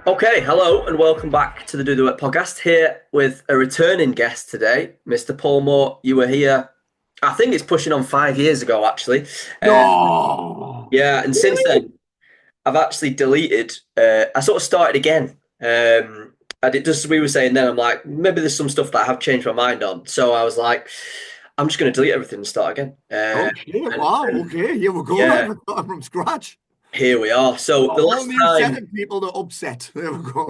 Okay, hello and welcome back to the Do the Work podcast. Here with a returning guest today, Mr. Paul Mort. You were here, I think it's pushing on 5 years ago, actually. Uh, No. yeah, and since Really? then, I've actually deleted. I sort of started again. I did just as we were saying then. I'm like, maybe there's some stuff that I have changed my mind on. So I was like, I'm just going to delete everything and start again. Okay, And, wow, and okay, here we go. yeah, I've started from scratch. here we are. So A the whole last new set time of people to upset. There we go.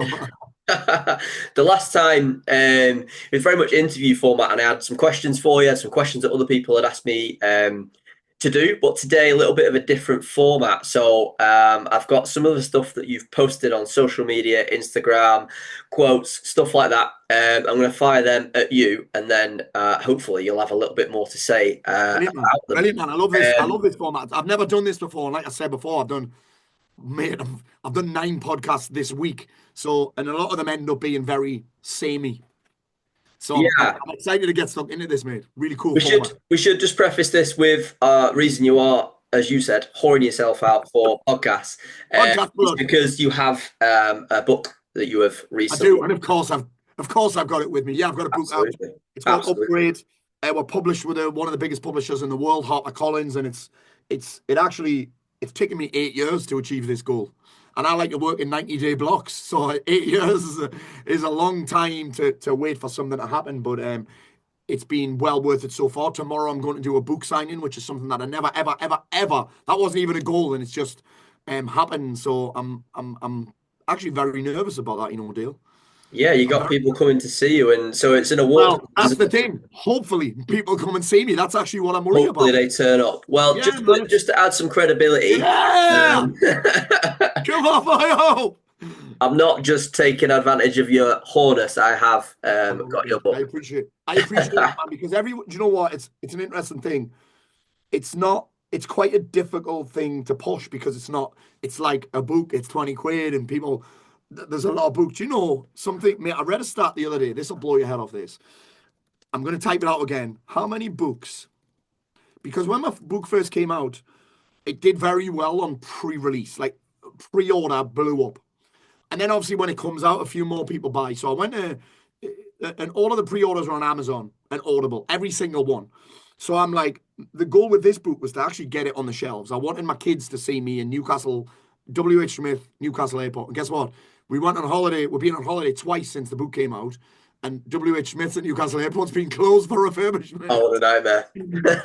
the last time it was very much interview format, and I had some questions for you, some questions that other people had asked me to do. But today, a little bit of a different format. So I've got some of the stuff that you've posted on social media, Instagram, quotes, stuff like that. I'm going to fire them at you, and then hopefully you'll have a little bit more to say Brilliant, man. about them. Brilliant, man. I love this. I Um, love this format. I've never done this before. Like I said before, I've done 9 podcasts this week. So, and a lot of them end up being very samey. So yeah, I'm excited to get stuck into this, mate. Really cool We format. should we should just preface this with reason you are, as you said, whoring yourself out for podcasts. Podcast It's blood. because you have a book that you have I do, recently. and of course I've got it with me. Yeah, I've got a book out. Absolutely, It's called absolutely. Upgrade. We're published with one of the biggest publishers in the world, Harper Collins, and it's taken me 8 years to achieve this goal. And I like to work in 90-day blocks, so 8 years is a long time to wait for something to happen. But it's been well worth it so far. Tomorrow I'm going to do a book signing, which is something that I never, ever, ever, ever. That wasn't even a goal, and it's just happened. So I'm actually very nervous about that, Dale. Yeah, you I'm got very people coming to see you, and so it's an award. well. That's the thing. Hopefully, people come and see me. That's actually what I'm worried Hopefully, about. they turn up. Well, Yeah, man. just to add some credibility, Yeah. um, Come on, Mayo. I'm not just taking advantage of your whoreness. I have I love it, got your mate. book. I appreciate that, man. Because do you know what? It's an interesting thing. It's not. It's quite a difficult thing to push because it's not. It's like a book. It's 20 quid, and people. There's a lot of books. You know something, mate. I read a stat the other day. This will blow your head off. This. I'm going to type it out again. How many books? Because when my book first came out, it did very well on pre-release, like pre-order blew up. And then obviously when it comes out, a few more people buy. So I went to, and all of the pre-orders are on Amazon and Audible, every single one. So I'm like, the goal with this book was to actually get it on the shelves. I wanted my kids to see me in Newcastle, WH Smith, Newcastle Airport. And guess what? We went on holiday. We've been on holiday twice since the book came out. And WH Smith at Newcastle Airport's been closed for refurbishment. Oh, what a nightmare!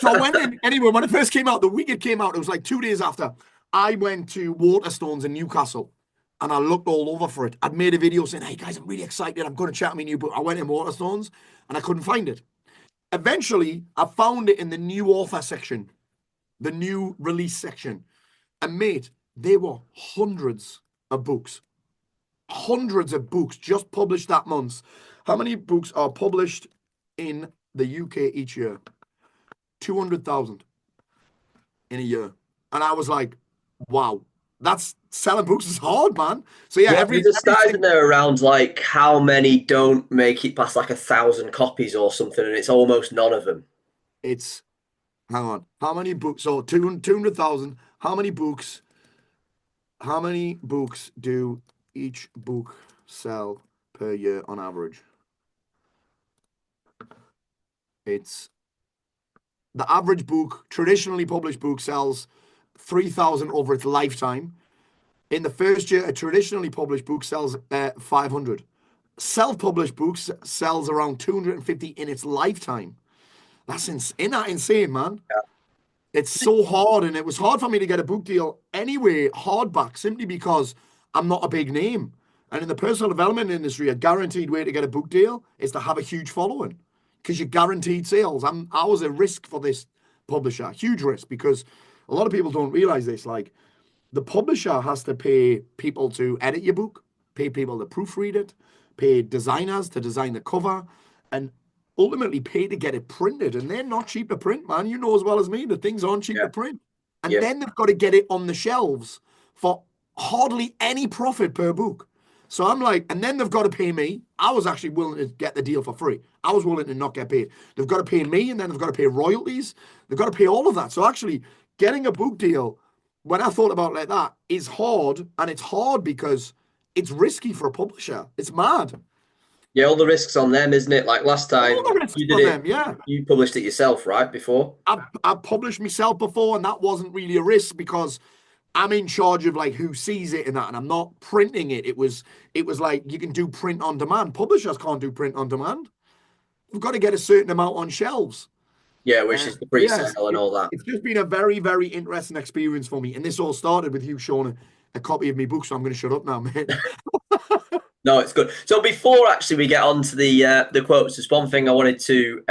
So I went in anyway. When it first came out, the week it came out, it was like 2 days after. I went to Waterstones in Newcastle, and I looked all over for it. I'd made a video saying, "Hey guys, I'm really excited. I'm going to chat my new book." I went in Waterstones, and I couldn't find it. Eventually, I found it in the new author section, the new release section, and mate, there were hundreds of books just published that month. How many books are published in the UK each year? 200,000 in a year. And I was like, wow, that's selling books is hard, man. So yeah, Yeah, there's a every stat, isn't there, around like how many don't make it past like 1,000 copies or something, and it's almost none of them. it's hang on. How many books? So 200,000. How many books do each book sell per year on average? It's the average book, traditionally published book sells 3,000 over its lifetime. In the first year, a traditionally published book sells 500. Self-published books sells around 250 in its lifetime. Isn't that insane, man? It's so hard, and it was hard for me to get a book deal anyway, hardback, simply because I'm not a big name. And in the personal development industry, a guaranteed way to get a book deal is to have a huge following because you're guaranteed sales. I was a risk for this publisher, huge risk, because a lot of people don't realize this. Like, the publisher has to pay people to edit your book, pay people to proofread it, pay designers to design the cover, and ultimately pay to get it printed. And they're not cheap to print, man. You know as well as me, the things aren't cheap Yeah, to print. And yeah, then they've got to get it on the shelves for hardly any profit per book. So I'm like, and then they've got to pay me. I was actually willing to get the deal for free. I was willing to not get paid. They've got to pay me, and then they've got to pay royalties. They've got to pay all of that. So actually, getting a book deal, when I thought about it like that, is hard. And it's hard because it's risky for a publisher. It's mad. Yeah, all the risks on them, isn't it? Like last All time the risks you did for it, them, yeah. you published it yourself, right? Before. I've published myself before, and that wasn't really a risk because I'm in charge of like who sees it and that, and I'm not printing it. It was like you can do print on demand. Publishers can't do print on demand. We've got to get a certain amount on shelves. Yeah, which is the Yes, pre-sale and all that. it's just been a very, very interesting experience for me. And this all started with you showing a copy of my book, so I'm going to shut up now, man. No, it's good. So before actually we get on to the quotes, there's one thing I wanted to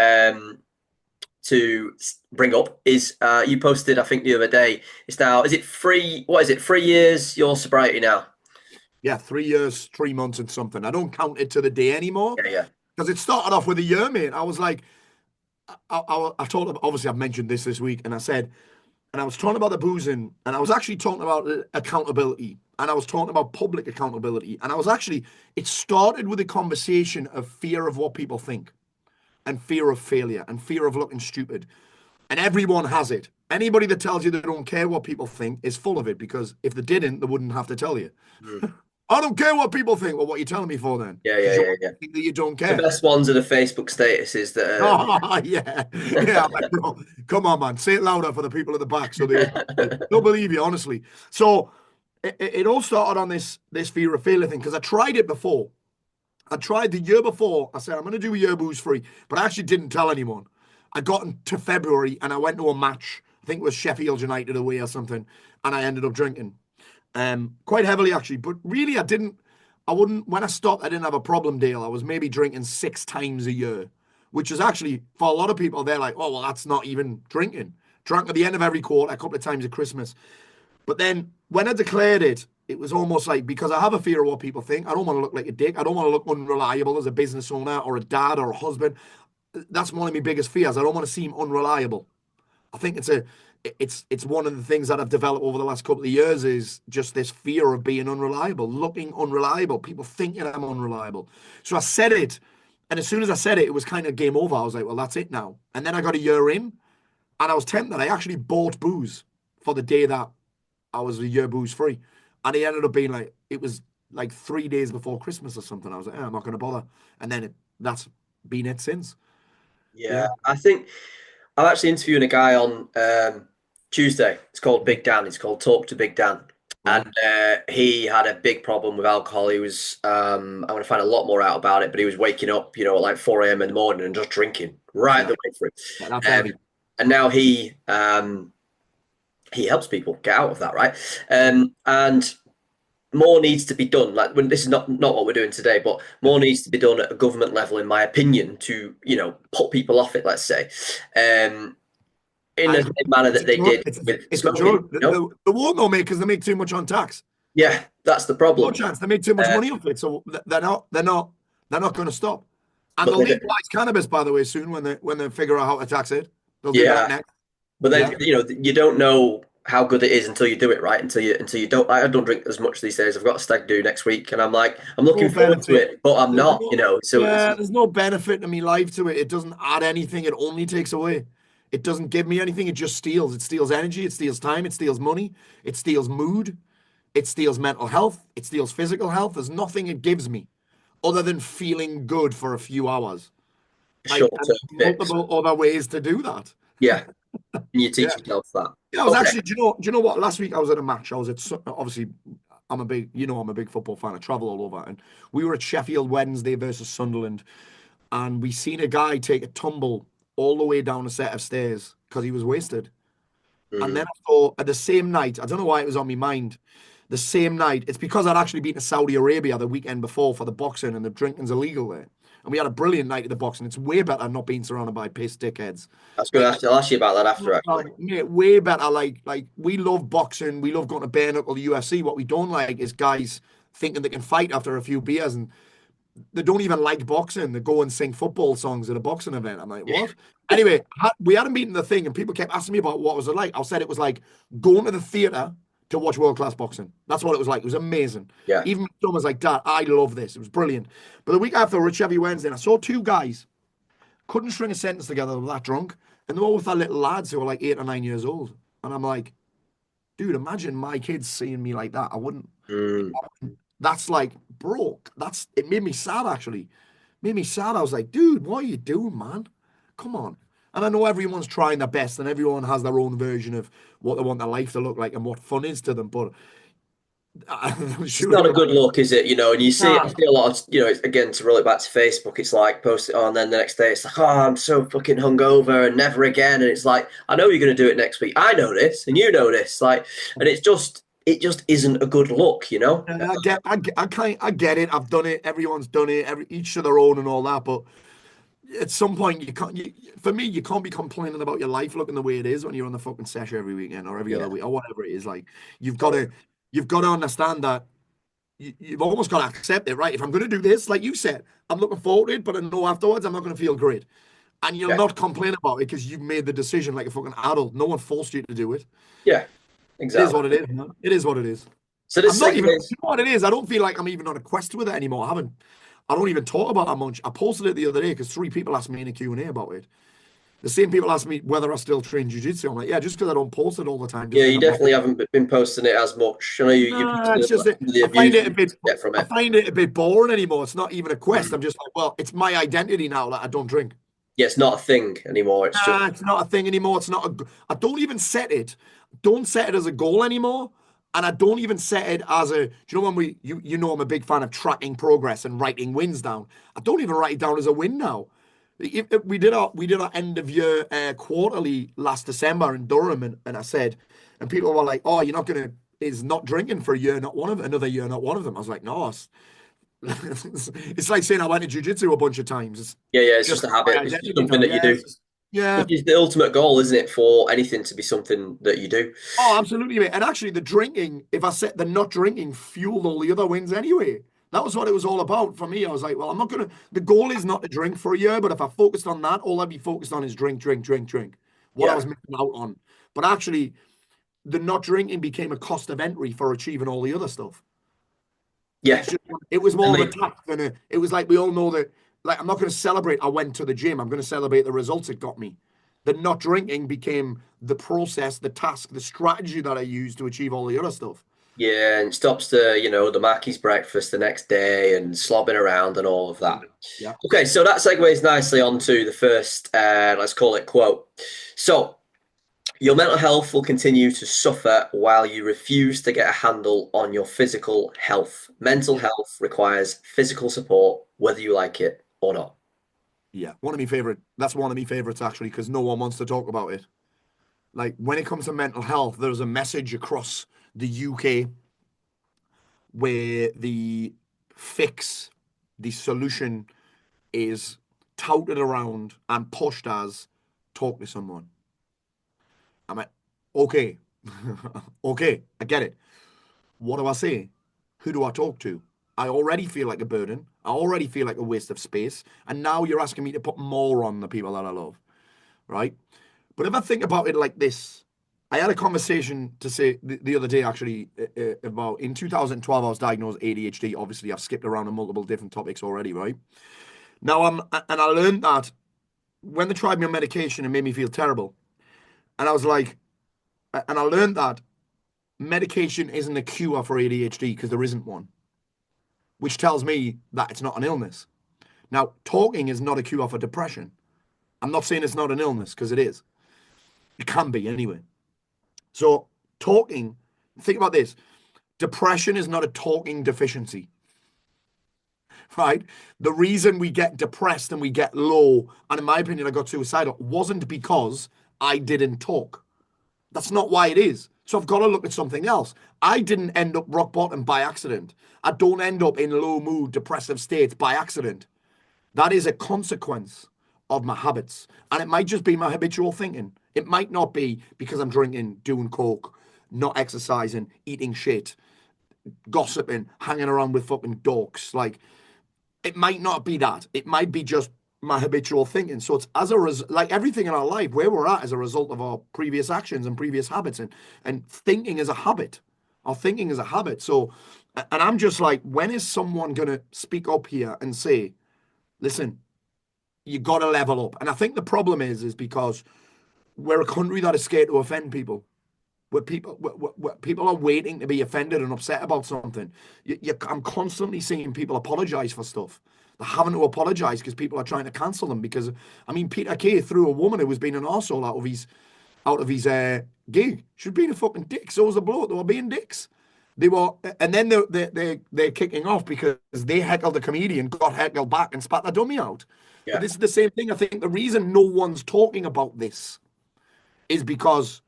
bring up is you posted, I think the other day. It's now, is it three? What is it? 3 years your sobriety now? Yeah, 3 years, 3 months, and something. I don't count it to the day anymore Yeah, yeah, because it started off with a year, mate. I was like, I told him, obviously, I've mentioned this week, and I said, and I was talking about the boozing, and I was actually talking about accountability, and I was talking about public accountability, and it started with a conversation of fear of what people think, and fear of failure, and fear of looking stupid. And everyone has it. Anybody that tells you they don't care what people think is full of it, because if they didn't, they wouldn't have to tell you. mm. I don't care what people think. Well, what are you telling me for then? Yeah, Because yeah, you yeah, yeah. think that you don't The care. best ones are the Facebook statuses that Oh, yeah. Yeah, bro. Come on, man. Say it louder for the people at the back so they'll believe you, honestly. So it all started on this fear of failure thing because I tried it before. I tried the year before. I said, I'm going to do a year booze free, but I actually didn't tell anyone. I got into February and I went to a match. I think it was Sheffield United away or something. And I ended up drinking quite heavily, actually. But really, I wouldn't, when I stopped, I didn't have a problem deal. I was maybe drinking 6 times a year, which is actually, for a lot of people, they're like, oh, well, that's not even drinking. Drank at the end of every quarter, a couple of times at Christmas. But then when I declared it, it was almost like because I have a fear of what people think. I don't want to look like a dick. I don't want to look unreliable as a business owner or a dad or a husband. That's one of my biggest fears. I don't want to seem unreliable. I think it's one of the things that I've developed over the last couple of years is just this fear of being unreliable, looking unreliable, people thinking I'm unreliable. So I said it, and as soon as I said it, it was kind of game over. I was like, well, that's it now. And then I got a year in, and I was tempted. I actually bought booze for the day that I was a year booze free. And it ended up being like, it was like 3 days before Christmas or something. I was like, I'm not going to bother. And then that's been it since. yeah, Yeah. I think I'm actually interviewing a guy on Tuesday. It's called Big Dan. It's called Talk to Big Dan. Right. And he had a big problem with alcohol. He was, I'm going to find a lot more out about it, but he was waking up, at like 4 a.m. in the morning and just drinking right Yeah. the way through. Yeah, that's heavy. And now he helps people get out of that, right? And more needs to be done. Like when this is not what we're doing today, but Yeah. more needs to be done at a government level, in my opinion, to put people off it. Let's say, in I the agree. same manner It's that a they drug. did It's a, with it's a smoking. drug. The won't know me because they make too much on tax. Yeah, that's the No problem. chance. They make too much Uh, money off it. So they're not going to stop. And but they'll they, legalize cannabis, by the way, soon when they figure out how to tax it. They'll do that yeah, next. but then Yeah. you don't know how good it is until you do it, right? Until you don't. I don't drink as much these days. I've got a stag do next week, and I'm like, I'm No looking forward to benefit. it, but I'm There's not. no, So it's yeah, there's no benefit to me life to it. It doesn't add anything. It only takes away. It doesn't give me anything. It just steals. It steals energy. It steals time. It steals money. It steals mood. It steals mental health. It steals physical health. There's nothing it gives me other than feeling good for a few hours. short And term fix. multiple other ways to do that. Yeah, and you Yeah. teach yourself that. Yeah, I was Okay. actually, do you know what? Last week I was at a match. I was at, obviously, I'm a big football fan. I travel all over. And we were at Sheffield Wednesday versus Sunderland. And we seen a guy take a tumble all the way down a set of stairs because he was wasted. And then Mm. I thought, at the same night, I don't know why it was on my mind. The same night, it's because I'd actually been to Saudi Arabia the weekend before for the boxing, and the drinking's illegal there. And we had a brilliant night at the boxing. It's way better not being surrounded by piss dickheads. That's good. Like, I'll ask you about that after, actually. mate, way better. Like we love boxing. We love going to bare knuckle the UFC. What we don't like is guys thinking they can fight after a few beers, and they don't even like boxing. They go and sing football songs at a boxing event. I'm like, Yeah. what? Anyway, we had a meeting the thing, and people kept asking me about what was it like. I said it was like going to the theater to watch world class boxing. That's what it was like. It was amazing. Yeah. Even my was like, Dad, I love this. It was brilliant. But the week after, we were at Chevy Wednesday, and I saw two guys couldn't string a sentence together. They were that drunk, and they were all with their little lads who were like 8 or 9 years old. And I'm like, dude, imagine my kids seeing me like that. I wouldn't. Mm. That's like, bro, it made me sad actually. Made me sad. I was like, dude, what are you doing, man? Come on. And I know everyone's trying their best and everyone has their own version of what they want their life to look like and what fun is to them. But I'm It's sure not a you're good right. look, is it? You know, and you see, I Nah. see a lot of, you know, again, to roll it back to Facebook, it's like post it on, and then the next day it's like, oh, I'm so fucking hungover and never again. And it's like, I know you're going to do it next week. I know this, and you know this. Like, and it just isn't a good look, you know? I get it. I've done it. Everyone's done it. Each to their own and all that. But at some point, you can't. For me, you can't be complaining about your life looking the way it is when you're on the fucking session every weekend or every other Yeah, week or whatever it is. Like, you've got totally. to, you've got to understand that you've almost got to accept it, right? If I'm going to do this, like you said, I'm looking forward to it, but I know afterwards I'm not going to feel great. And you'll Yeah, not complain about it because you've made the decision like a fucking adult. No one forced you to do it. yeah, It is exactly. what it is, man. It is what it is. So I'm this not even, segues. you know what it is? I don't feel like I'm even on a quest with it anymore. I don't even talk about it much. I posted it the other day because three people asked me in a Q&A about it. The same people asked me whether I still train jiu-jitsu. I'm like, yeah, just because I don't post it all the time Yeah, doesn't mean you I'm not. definitely haven't been posting it as much. I know you Nah, posted it's just that some of the I find abuse it you a bit, get from I it. find it a bit boring anymore. It's not even a quest. Mm. I'm just like, well, it's my identity now that I don't drink. Yeah, it's not a thing anymore. It's just, Nah, it's not a thing anymore. It's not a. I don't even set it. Don't set it as a goal anymore. And I don't even set it as a. Do you know when you know I'm a big fan of tracking progress and writing wins down. I don't even write it down as a win now. We did our end of year quarterly last December in Durham, and I said, and people were like, "Oh, you're not gonna is not drinking for a year, not one of another year, not one of them." I was like, "No, it's like saying I went to jujitsu a bunch of times. It's yeah, yeah, it's just just a my habit. It's just identity something now. that you Yeah, do, it's just yeah. which is the ultimate goal, isn't it, for anything to be something that you do? Oh, absolutely, mate. And actually, the drinking, if I set the not drinking, fueled all the other wins anyway. That was what it was all about for me. I was like, well, I'm not gonna. The goal is not to drink for a year, but if I focused on that, all I'd be focused on is drink, drink, drink, drink. What I Yeah, was missing out on. But actually, the not drinking became a cost of entry for achieving all the other stuff. yeah. It's just it was And more of a they, task than a. It was like we all know that. Like I'm not going to celebrate. I went to the gym. I'm going to celebrate the results it got me. The not drinking became the process, the task, the strategy that I used to achieve all the other stuff. yeah, and stops the Mackey's breakfast the next day and slobbing around and all of that. Yeah. Okay, so that segues nicely onto the first, let's call it quote. So, your mental health will continue to suffer while you refuse to get a handle on your physical health. Mental Yeah. health requires physical support, whether you like it or not. Yeah. One of my favorite. That's one of my favorites actually, because no one wants to talk about it. Like when it comes to mental health, there's a message across the UK where fix, the solution is touted around and pushed as talk to someone. I'm like, okay, okay, I get it. What do I say? Who do I talk to? I already feel like a burden. I already feel like a waste of space. And now you're asking me to put more on the people that I love, right? But if I think about it like this, I had a conversation to say the other day actually about in 2012 I was diagnosed ADHD. Obviously, I've skipped around on multiple different topics already, right? Now and I learned that when they tried me on medication, it made me feel terrible. And I was like, and I learned that medication isn't a cure for ADHD because there isn't one, which tells me that it's not an illness. Now, talking is not a cure for depression. I'm not saying it's not an illness because it is. It can be anyway. So, talking, think about this, depression is not a talking deficiency, right? The reason we get depressed and we get low, and in my opinion, I got suicidal, wasn't because I didn't talk. That's not why it is. So I've got to look at something else. I didn't end up rock bottom by accident. I don't end up in low mood, depressive states by accident. That is a consequence of my habits. And it might just be my habitual thinking. It might not be because I'm drinking, doing coke, not exercising, eating shit, gossiping, hanging around with fucking dorks. Like, it might not be that. It might be just my habitual thinking. So it's as a like everything in our life, where we're at as a result of our previous actions and previous habits, and thinking is a habit. Our thinking is a habit. So, and I'm just like, when is someone gonna speak up here and say, listen, you got to level up? And I think the problem is because we're a country that is scared to offend people. where people are waiting to be offended and upset about something. I'm constantly seeing people apologize for stuff. They're having to apologize because people are trying to cancel them. Because I mean, Peter Kay threw a woman who was being an arsehole out of his gig. She was being a fucking dick. So was the bloke. They were being dicks. They were, and then they're kicking off because they heckled the comedian, got heckled back, and spat the dummy out. But Yeah. this is the same thing. I think the reason no one's talking about this is because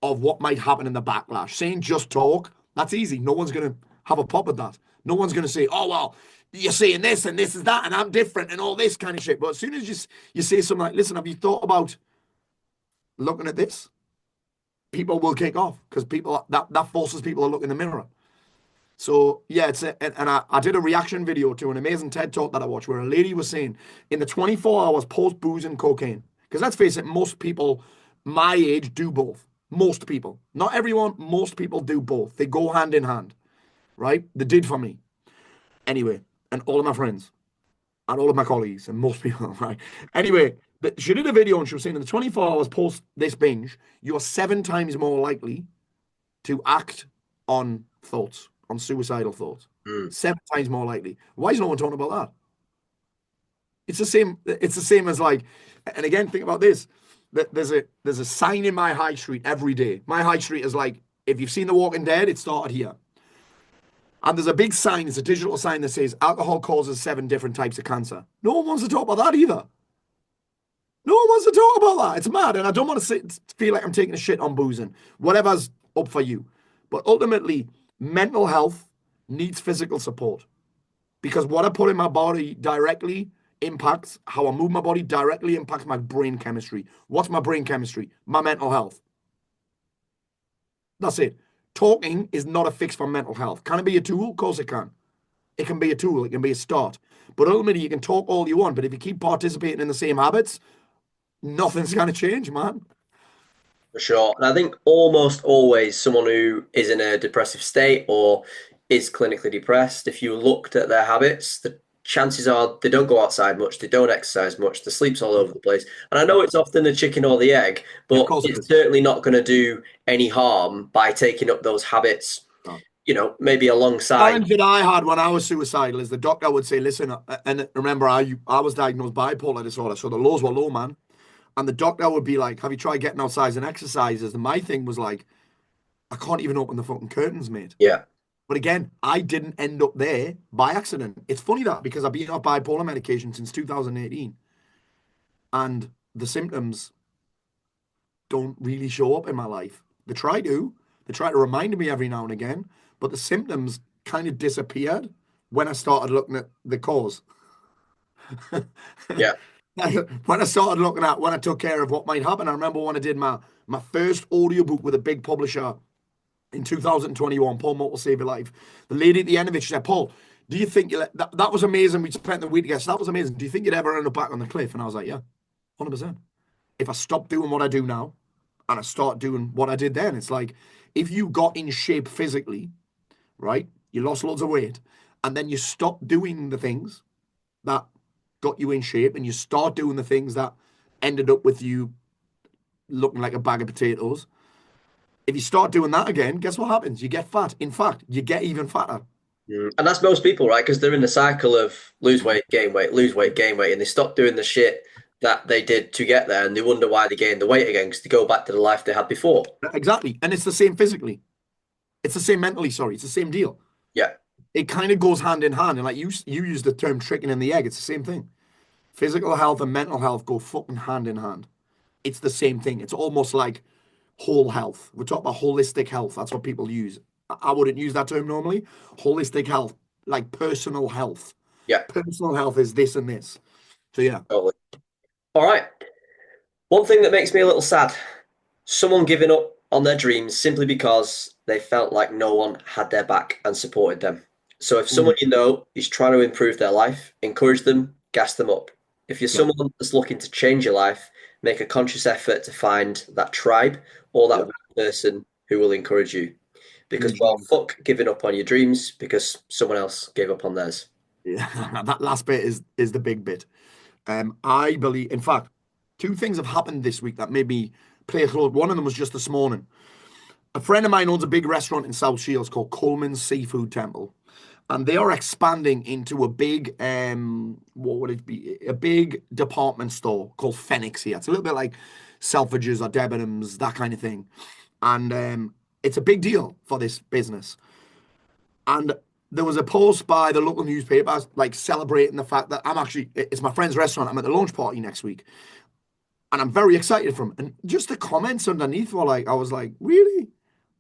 of what might happen in the backlash. Saying just talk, that's easy. No one's going to have a pop at that. No one's going to say, oh, well, you're saying this and this is that, and I'm different and all this kind of shit. But as soon as you say something like, listen, have you thought about looking at this? People will kick off because that forces people to look in the mirror. So yeah, I did a reaction video to an amazing TED talk that I watched where a lady was saying in the 24 hours post booze and cocaine, because let's face it, most people my age do both. Most people, not everyone, most people do both. They go hand in hand, right? They did for me. Anyway, and all of my friends and all of my colleagues and most people, right? Anyway, she did a video and she was saying in the 24 hours post this binge, you're 7 times more likely to act on thoughts, on suicidal thoughts. 7 times more likely. Why is no one talking about that? It's the same. It's the same as like, and again, think about this. There's a sign in my high street every day. My high street is like, if you've seen The Walking Dead, it started here. And there's a big sign, it's a digital sign that says alcohol causes 7 different types of cancer. No one wants to talk about that either. No one wants to talk about that. It's mad. And I don't want to feel like I'm taking a shit on boozing. Whatever's up for you. But ultimately, mental health needs physical support. Because what I put in my body directly impacts how I move my body, directly impacts my brain chemistry. What's my brain chemistry? My mental health. That's it. Talking is not a fix for mental health. Can it be a tool? Of course it can. It can be a tool. It can be a start. But ultimately, you can talk all you want. But if you keep participating in the same habits, nothing's going to change, man. For sure. And I think almost always someone who is in a depressive state or is clinically depressed, if you looked at their habits, the chances are they don't go outside much, they don't exercise much, the sleep's all over the place. And I know it's often the chicken or the egg, Yeah, of but course it it's is. certainly not going to do any harm by taking up those habits, No. maybe alongside. Challenge that I had when I was suicidal is the doctor would say, listen, and remember, I was diagnosed bipolar disorder, so the lows were low, man. And the doctor would be like, have you tried getting outside and exercises? And my thing was like, I can't even open the fucking curtains, mate. Yeah. But again, I didn't end up there by accident. It's funny that because I've been off bipolar medication since 2018 and the symptoms don't really show up in my life. They try to. They try to remind me every now and again, but the symptoms kind of disappeared when I started looking at the cause. Yeah. When I started looking at when I took care of what might happen. I remember when I did my first audiobook with a big publisher in 2021, Paul Mort will save your life. The lady at the end of it, she said, Paul, do you think that was amazing? We spent the week together. So that was amazing. Do you think you'd ever end up back on the cliff? And I was like, yeah, 100%. If I stop doing what I do now and I start doing what I did then, it's like if you got in shape physically, right? You lost loads of weight and then you stop doing the things that got you in shape and you start doing the things that ended up with you looking like a bag of potatoes. If you start doing that again, guess what happens? You get fat. In fact, you get even fatter. And that's most people, right? Because they're in the cycle of lose weight, gain weight, lose weight, gain weight, and they stop doing the shit that they did to get there, and they wonder why they gained the weight again because they go back to the life they had before. Exactly. And it's the same physically. It's the same mentally, sorry. It's the same deal. Yeah. It kind of goes hand in hand. And like you use the term chicken and the egg. It's the same thing. Physical health and mental health go fucking hand in hand. It's the same thing. It's almost like whole health. We're talking about holistic health. That's what people use. I wouldn't use that term normally. Holistic health, like personal health. Yeah. Personal health is this and this. So yeah. Totally. All right. One thing that makes me a little sad, someone giving up on their dreams simply because they felt like no one had their back and supported them. So if someone you know is trying to improve their life, encourage them, gas them up. If you're Yeah. someone that's looking to change your life, make a conscious effort to find that tribe or that Yeah. one person who will encourage you. Because, well, Indeed. fuck giving up on your dreams because someone else gave up on theirs. Yeah. That last bit is the big bit. I believe, in fact, 2 things have happened this week that made me play a close. One of them was just this morning. A friend of mine owns a big restaurant in South Shields called Coleman's Seafood Temple, and they are expanding into a big, what would it be? A big department store called Phoenix here. It's a little bit like Selfridges or Debenhams, that kind of thing. And it's a big deal for this business. And there was a post by the local newspapers, like celebrating the fact that it's my friend's restaurant. I'm at the launch party next week. And I'm very excited for him. And just the comments underneath were like, I was like, really?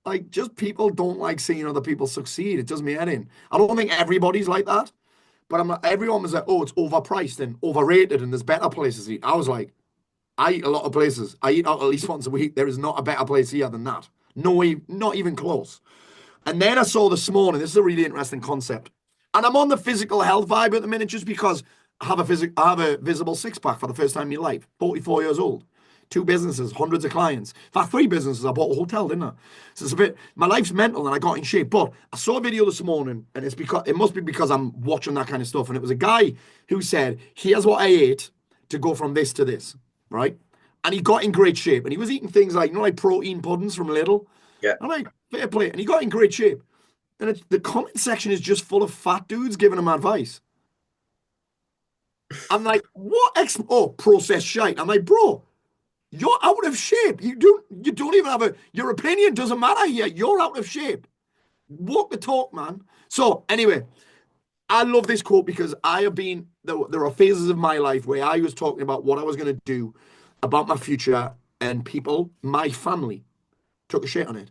Like, just people don't like seeing other people succeed. It does me head in. I don't think everybody's like that. But everyone was like, oh, it's overpriced and overrated and there's better places to eat. I was like, I eat a lot of places. I eat out at least once a week. There is not a better place here than that. No, not even close. And then I saw this morning, this is a really interesting concept. And I'm on the physical health vibe at the minute just because I have a visible six-pack for the first time in my life. 44 years old. 2 businesses, hundreds of clients. In fact, 3 businesses. I bought a hotel, didn't I? So it's my life's mental and I got in shape. But I saw a video this morning and it must be because I'm watching that kind of stuff. And it was a guy who said, here's what I ate to go from this to this, right? And he got in great shape. And he was eating things like, like protein puddings from Lidl. Yeah. I'm like, fair play. And he got in great shape. And the comment section is just full of fat dudes giving him advice. I'm like, what? Processed shite. I'm like, bro, you're out of shape. You don't even have your opinion doesn't matter here. You're out of shape. Walk the talk, man. So anyway, I love this quote because there are phases of my life where I was talking about what I was going to do about my future and people, my family, took a shit on it.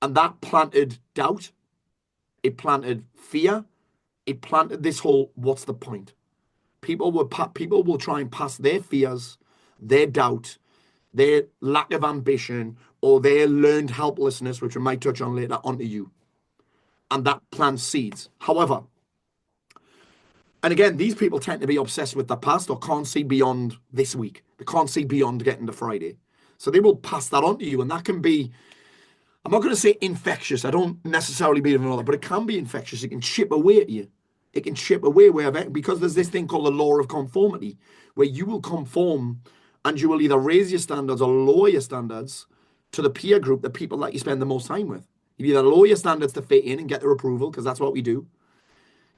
And that planted doubt. It planted fear. It planted this whole, what's the point? People will try and pass their fears, their doubt, their lack of ambition, or their learned helplessness, which we might touch on later, onto you. And that plants seeds. However, and again, these people tend to be obsessed with the past or can't see beyond this week. They can't see beyond getting to Friday. So they will pass that on to you. And that can be, I'm not going to say infectious. I don't necessarily believe in all that, but it can be infectious. It can chip away at you. It can chip away because there's this thing called the law of conformity, where you will conform and you will either raise your standards or lower your standards to the peer group, the people that you spend the most time with. You either lower your standards to fit in and get their approval, because that's what we do.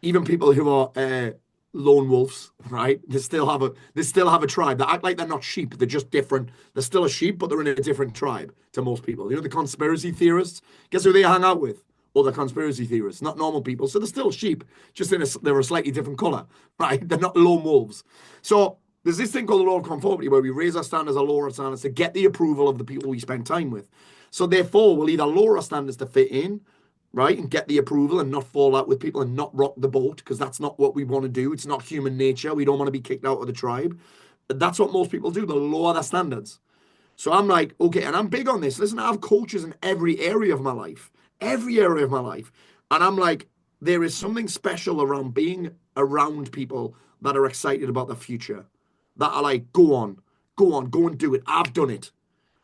Even people who are lone wolves, right? They still have a tribe. They act like they're not sheep. They're just different. They're still a sheep, but they're in a different tribe to most people. The conspiracy theorists, guess who they hang out with? Other conspiracy theorists, not normal people. So they're still sheep, just they're a slightly different color, right? They're not lone wolves. So there's this thing called the law of conformity where we raise our standards or lower our standards to get the approval of the people we spend time with. So therefore, we'll either lower our standards to fit in, right, and get the approval and not fall out with people and not rock the boat, because that's not what we want to do. It's not human nature. We don't want to be kicked out of the tribe. That's what most people do. They'll lower their standards. So I'm like, okay, and I'm big on this. Listen, I have coaches in every area of my life. And I'm like, there is something special around being around people that are excited about the future, that are like, go on, go and do it. I've done it.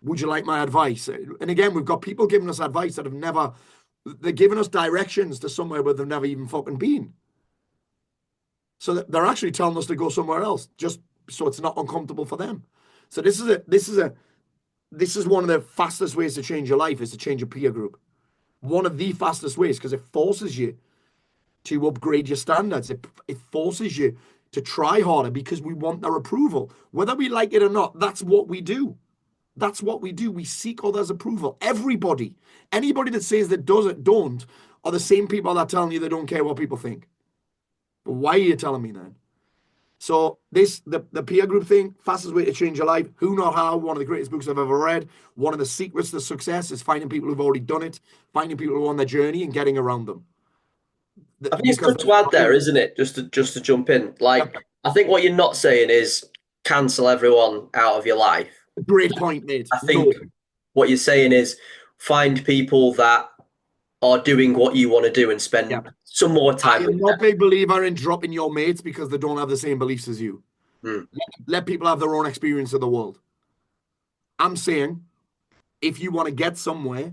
Would you like my advice? And again, we've got people giving us advice that they're giving us directions to somewhere where they've never even fucking been. So they're actually telling us to go somewhere else, just so it's not uncomfortable for them. So this is one of the fastest ways to change your life, is to change your peer group. One of the fastest ways, because it forces you to upgrade your standards. It forces you to try harder because we want their approval. Whether we like it or not, that's what we do. That's what we do. We seek others' approval. Anybody that says that don't, are the same people that are telling you they don't care what people think. But why are you telling me then? So the peer group thing, fastest way to change your life. Who Not How, one of the greatest books I've ever read. One of the secrets to success is finding people who've already done it, finding people who are on their journey and getting around them. I think it's good to add there, isn't it? Just to jump in. Like, I think what you're not saying is cancel everyone out of your life. Great point, mate. I think what you're saying is find people that are doing what you want to do and spend some more time with them. I'm not a big believer in dropping your mates because they don't have the same beliefs as you. Let people have their own experience of the world. I'm saying if you want to get somewhere,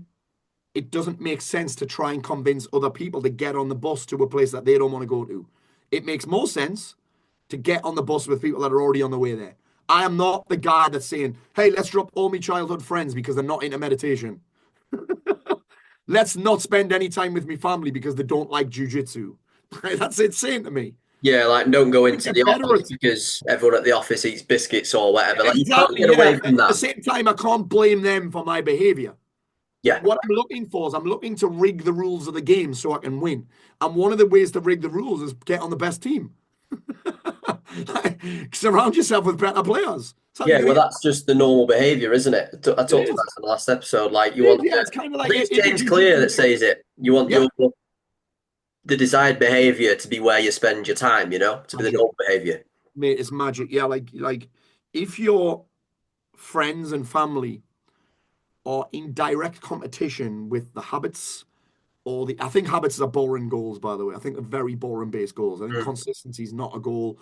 it doesn't make sense to try and convince other people to get on the bus to a place that they don't want to go to. It makes more sense to get on the bus with people that are already on the way there. I am not the guy that's saying, hey, let's drop all my childhood friends because they're not into meditation. Let's not spend any time with my family because they don't like jujitsu. That's insane to me. Yeah, like don't go We into get the better office at because everyone at the office eats biscuits or whatever. Like you can't exactly, get away yeah. from At the that. same time, I can't blame them for my behavior. Yeah, What I'm looking for is I'm looking to rig the rules of the game so I can win. And one of the ways to rig the rules is get on the best team. Surround yourself with better players. That's how you're yeah. gonna Well, get. that's just the normal behavior, isn't it? I It talked about is. this in the last episode. Like you It is. want Yeah, to, it's kind of I like think it's in the James Clear jujitsu that world. says it. You want Yeah, the desired behavior to be where you spend your time. You know, to be the magic, normal behavior. mate. It's magic. Yeah, like if your friends and family are in direct competition with the habits or the, I think habits are boring goals, by the way. I think they're very boring based goals. I think Mm, consistency is not a goal.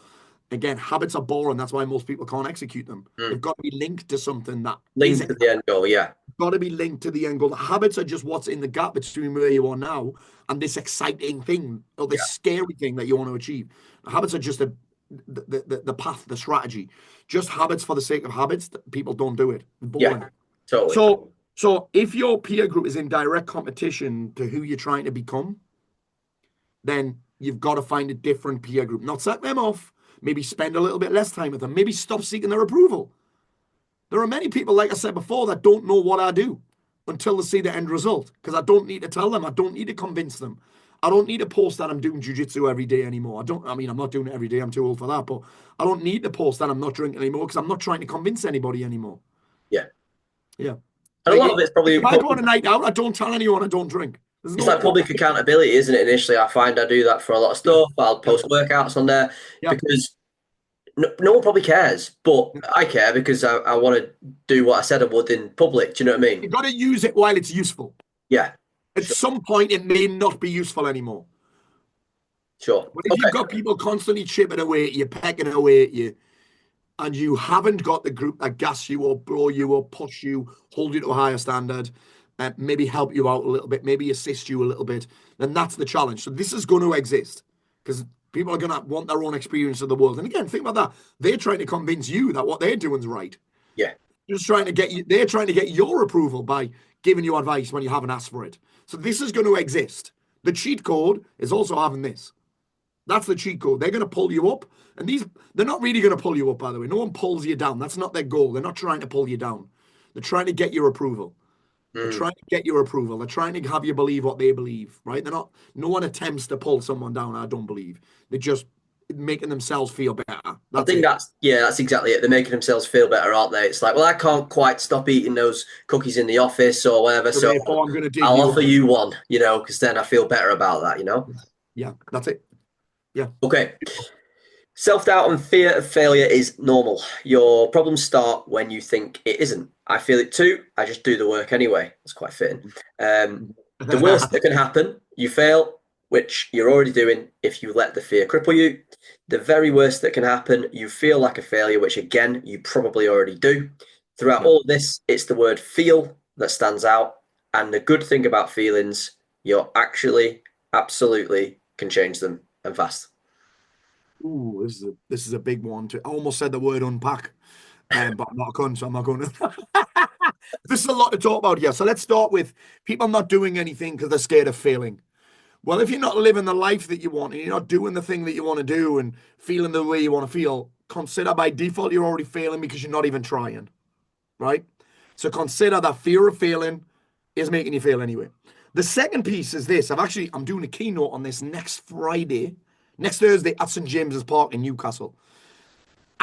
Again, habits are boring. That's why most people can't execute them. mm. They've got to be linked to something that is Linked to the end goal. Yeah, got to be linked to the end goal. The habits are just what's in the gap between where you are now and this exciting thing or this yeah, scary thing that you want to achieve. The habits are just the path, the strategy. Just habits for the sake of habits. People don't do it. yeah. Boring. Totally. So if your peer group is in direct competition to who you're trying to become, then you've got to find a different peer group. Not sack them off. Maybe spend a little bit less time with them. Maybe stop seeking their approval. There are many people, like I said before, that don't know what I do until they see the end result. Because I don't need to tell them. I don't need to convince them. I don't need to post that I'm doing jujitsu every day anymore. I mean, I'm not doing it every day. I'm too old for that. But I don't need to post that I'm not drinking anymore because I'm not trying to convince anybody anymore. Yeah, Yeah. and a Like, lot of it's probably if I go on a night out, I don't tell anyone I don't drink. There's it's no like point. public accountability, isn't it? Initially, I find I do that for a lot of Yeah. stuff. I'll Yeah. post workouts on there Yeah. because no one probably cares, but Yeah. I care because I want to do what I said I would in public. Do you know what I mean? You've got to use it while it's useful. Yeah, At sure, some point, it may not be useful anymore. sure. But if Okay, you've got people constantly chipping away at you, pecking away at you, and you haven't got the group that gas you or blow you or push you, hold you to a higher standard, maybe help you out a little bit, maybe assist you a little bit, then that's the challenge. So this is going to exist because people are going to want their own experience of the world. And again, think about that. They're trying to convince you that what they're doing is right. yeah, Just trying to get you, they're trying to get your approval by giving you advice when you haven't asked for it. So this is going to exist. The cheat code is also having this. That's the cheat code. They're going to pull you up. And they're not really going to pull you up, by the way. No one pulls you down. That's not their goal. They're not trying to pull you down. They're trying to get your approval. They're mm, trying to get your approval. They're trying to have you believe what they believe, right? They're not, no one attempts to pull someone down, I don't believe. They're just making themselves feel better. I That's think it. that's exactly it. They're making themselves feel better, aren't they? It's like, well, I can't quite stop eating those cookies in the office or whatever, So so therefore, I'm going to dig I'll you offer up. you one, because then I feel better about that, Yeah, that's it. Yeah. Okay. Self doubt and fear of failure is normal. Your problems start when you think it isn't. I feel it too. I just do the work anyway. That's quite fitting. The worst that can happen, you fail, which you're already doing if you let the fear cripple you. The very worst that can happen, you feel like a failure, which again, you probably already do. Throughout Yeah. all of this, it's the word feel that stands out. And the good thing about feelings, you're actually absolutely can change them and fast. Ooh, this is a big one. I almost said the word unpack, but I'm not going to. So I'm not going to. This is a lot to talk about here. So let's start with people not doing anything because they're scared of failing. Well, if you're not living the life that you want and you're not doing the thing that you want to do and feeling the way you want to feel, consider by default you're already failing because you're not even trying, right? So consider that fear of failing is making you fail anyway. The second piece is this. I'm doing a keynote on this next Thursday at St. James's Park in Newcastle.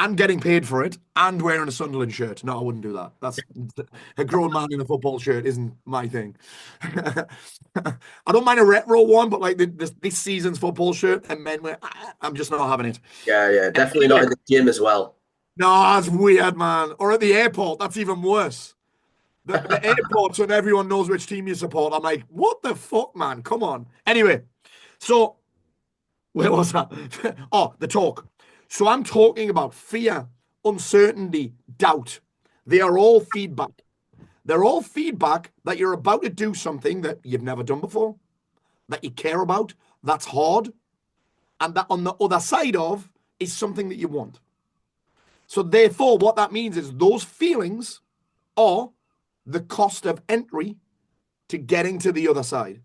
I'm getting paid for it and wearing a Sunderland shirt. No, I wouldn't do that. That's a grown man in a football shirt isn't my thing. I don't mind a retro one, but like this season's football shirt and men wear, I'm just not having it. Yeah, definitely not Anyway, in the gym as well. no, that's weird, man. Or at the airport, that's even worse. The airports and everyone knows which team you support. I'm like, what the fuck, man? Come on. Anyway, so where was that? Oh, the talk. So I'm talking about fear, uncertainty, doubt. They are all feedback. They're all feedback that you're about to do something that you've never done before, that you care about, that's hard, and that on the other side of is something that you want. So therefore, what that means is those feelings are the cost of entry to getting to the other side.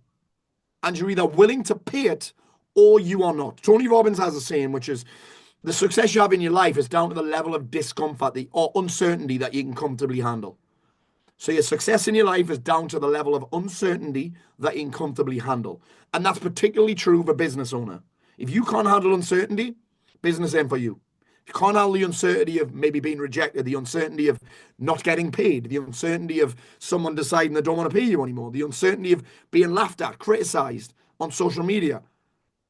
And you're either willing to pay it or you are not. Tony Robbins has a saying, which is the success you have in your life is down to the level of discomfort or uncertainty that you can comfortably handle. So your success in your life is down to the level of uncertainty that you can comfortably handle. And that's particularly true of a business owner. If you can't handle uncertainty, business ain't for you. If you can't handle the uncertainty of maybe being rejected, the uncertainty of not getting paid, the uncertainty of someone deciding they don't want to pay you anymore, the uncertainty of being laughed at, criticized on social media,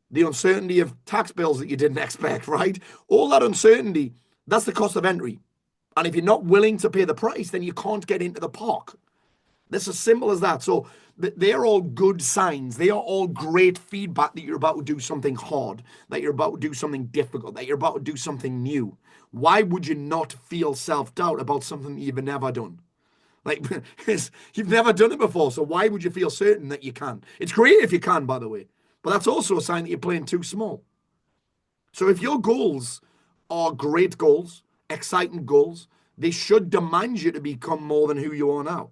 the uncertainty of tax bills that you didn't expect, right? All that uncertainty, that's the cost of entry. And if you're not willing to pay the price, then you can't get into the park. That's as simple as that. So they're all good signs. They are all great feedback that you're about to do something hard, that you're about to do something difficult, that you're about to do something new. Why would you not feel self-doubt about something that you've never done? Like, you've never done it before, so why would you feel certain that you can? It's great if you can, by the way, but that's also a sign that you're playing too small. So if your goals are great goals, exciting goals, they should demand you to become more than who you are now.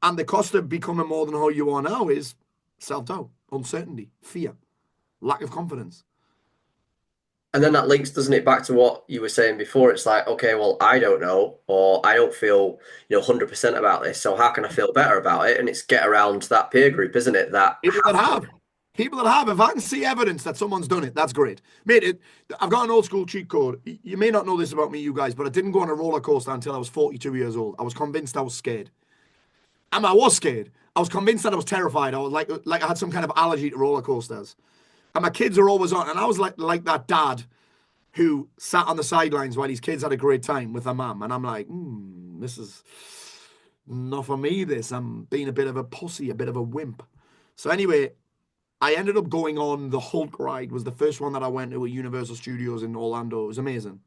And the cost of becoming more than who you are now is self-doubt, uncertainty, fear, lack of confidence. And then that links, doesn't it, back to what you were saying before? It's like, okay, well, I don't know, or I don't feel, 100% about this. So how can I feel better about it? And it's get around that peer group, isn't it? People that have, if I can see evidence that someone's done it, that's great. Mate, I've got an old school cheat code. You may not know this about me, you guys, but I didn't go on a roller coaster until I was 42 years old. I was convinced I was scared. And I was scared. I was convinced that I was terrified. I was like I had some kind of allergy to roller coasters. And my kids are always on. And I was like that dad who sat on the sidelines while his kids had a great time with their mum. And I'm like, this is not for me, this. I'm being a bit of a pussy, a bit of a wimp. So anyway, I ended up going on the Hulk ride. Was the first one that I went to at Universal Studios in Orlando. It was amazing.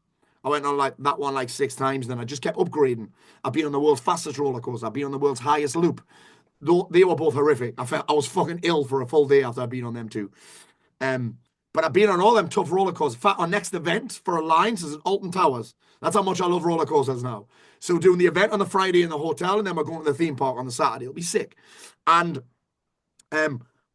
I went on that one 6 times, then I just kept upgrading. I've been on the world's fastest roller coaster. I've been on the world's highest loop. They were both horrific. I was fucking ill for a full day after I'd been on them too. But I've been on all them tough roller coasters. In fact, our next event for Alliance is at Alton Towers. That's how much I love roller coasters now. So doing the event on the Friday in the hotel, and then we're going to the theme park on the Saturday. It'll be sick. And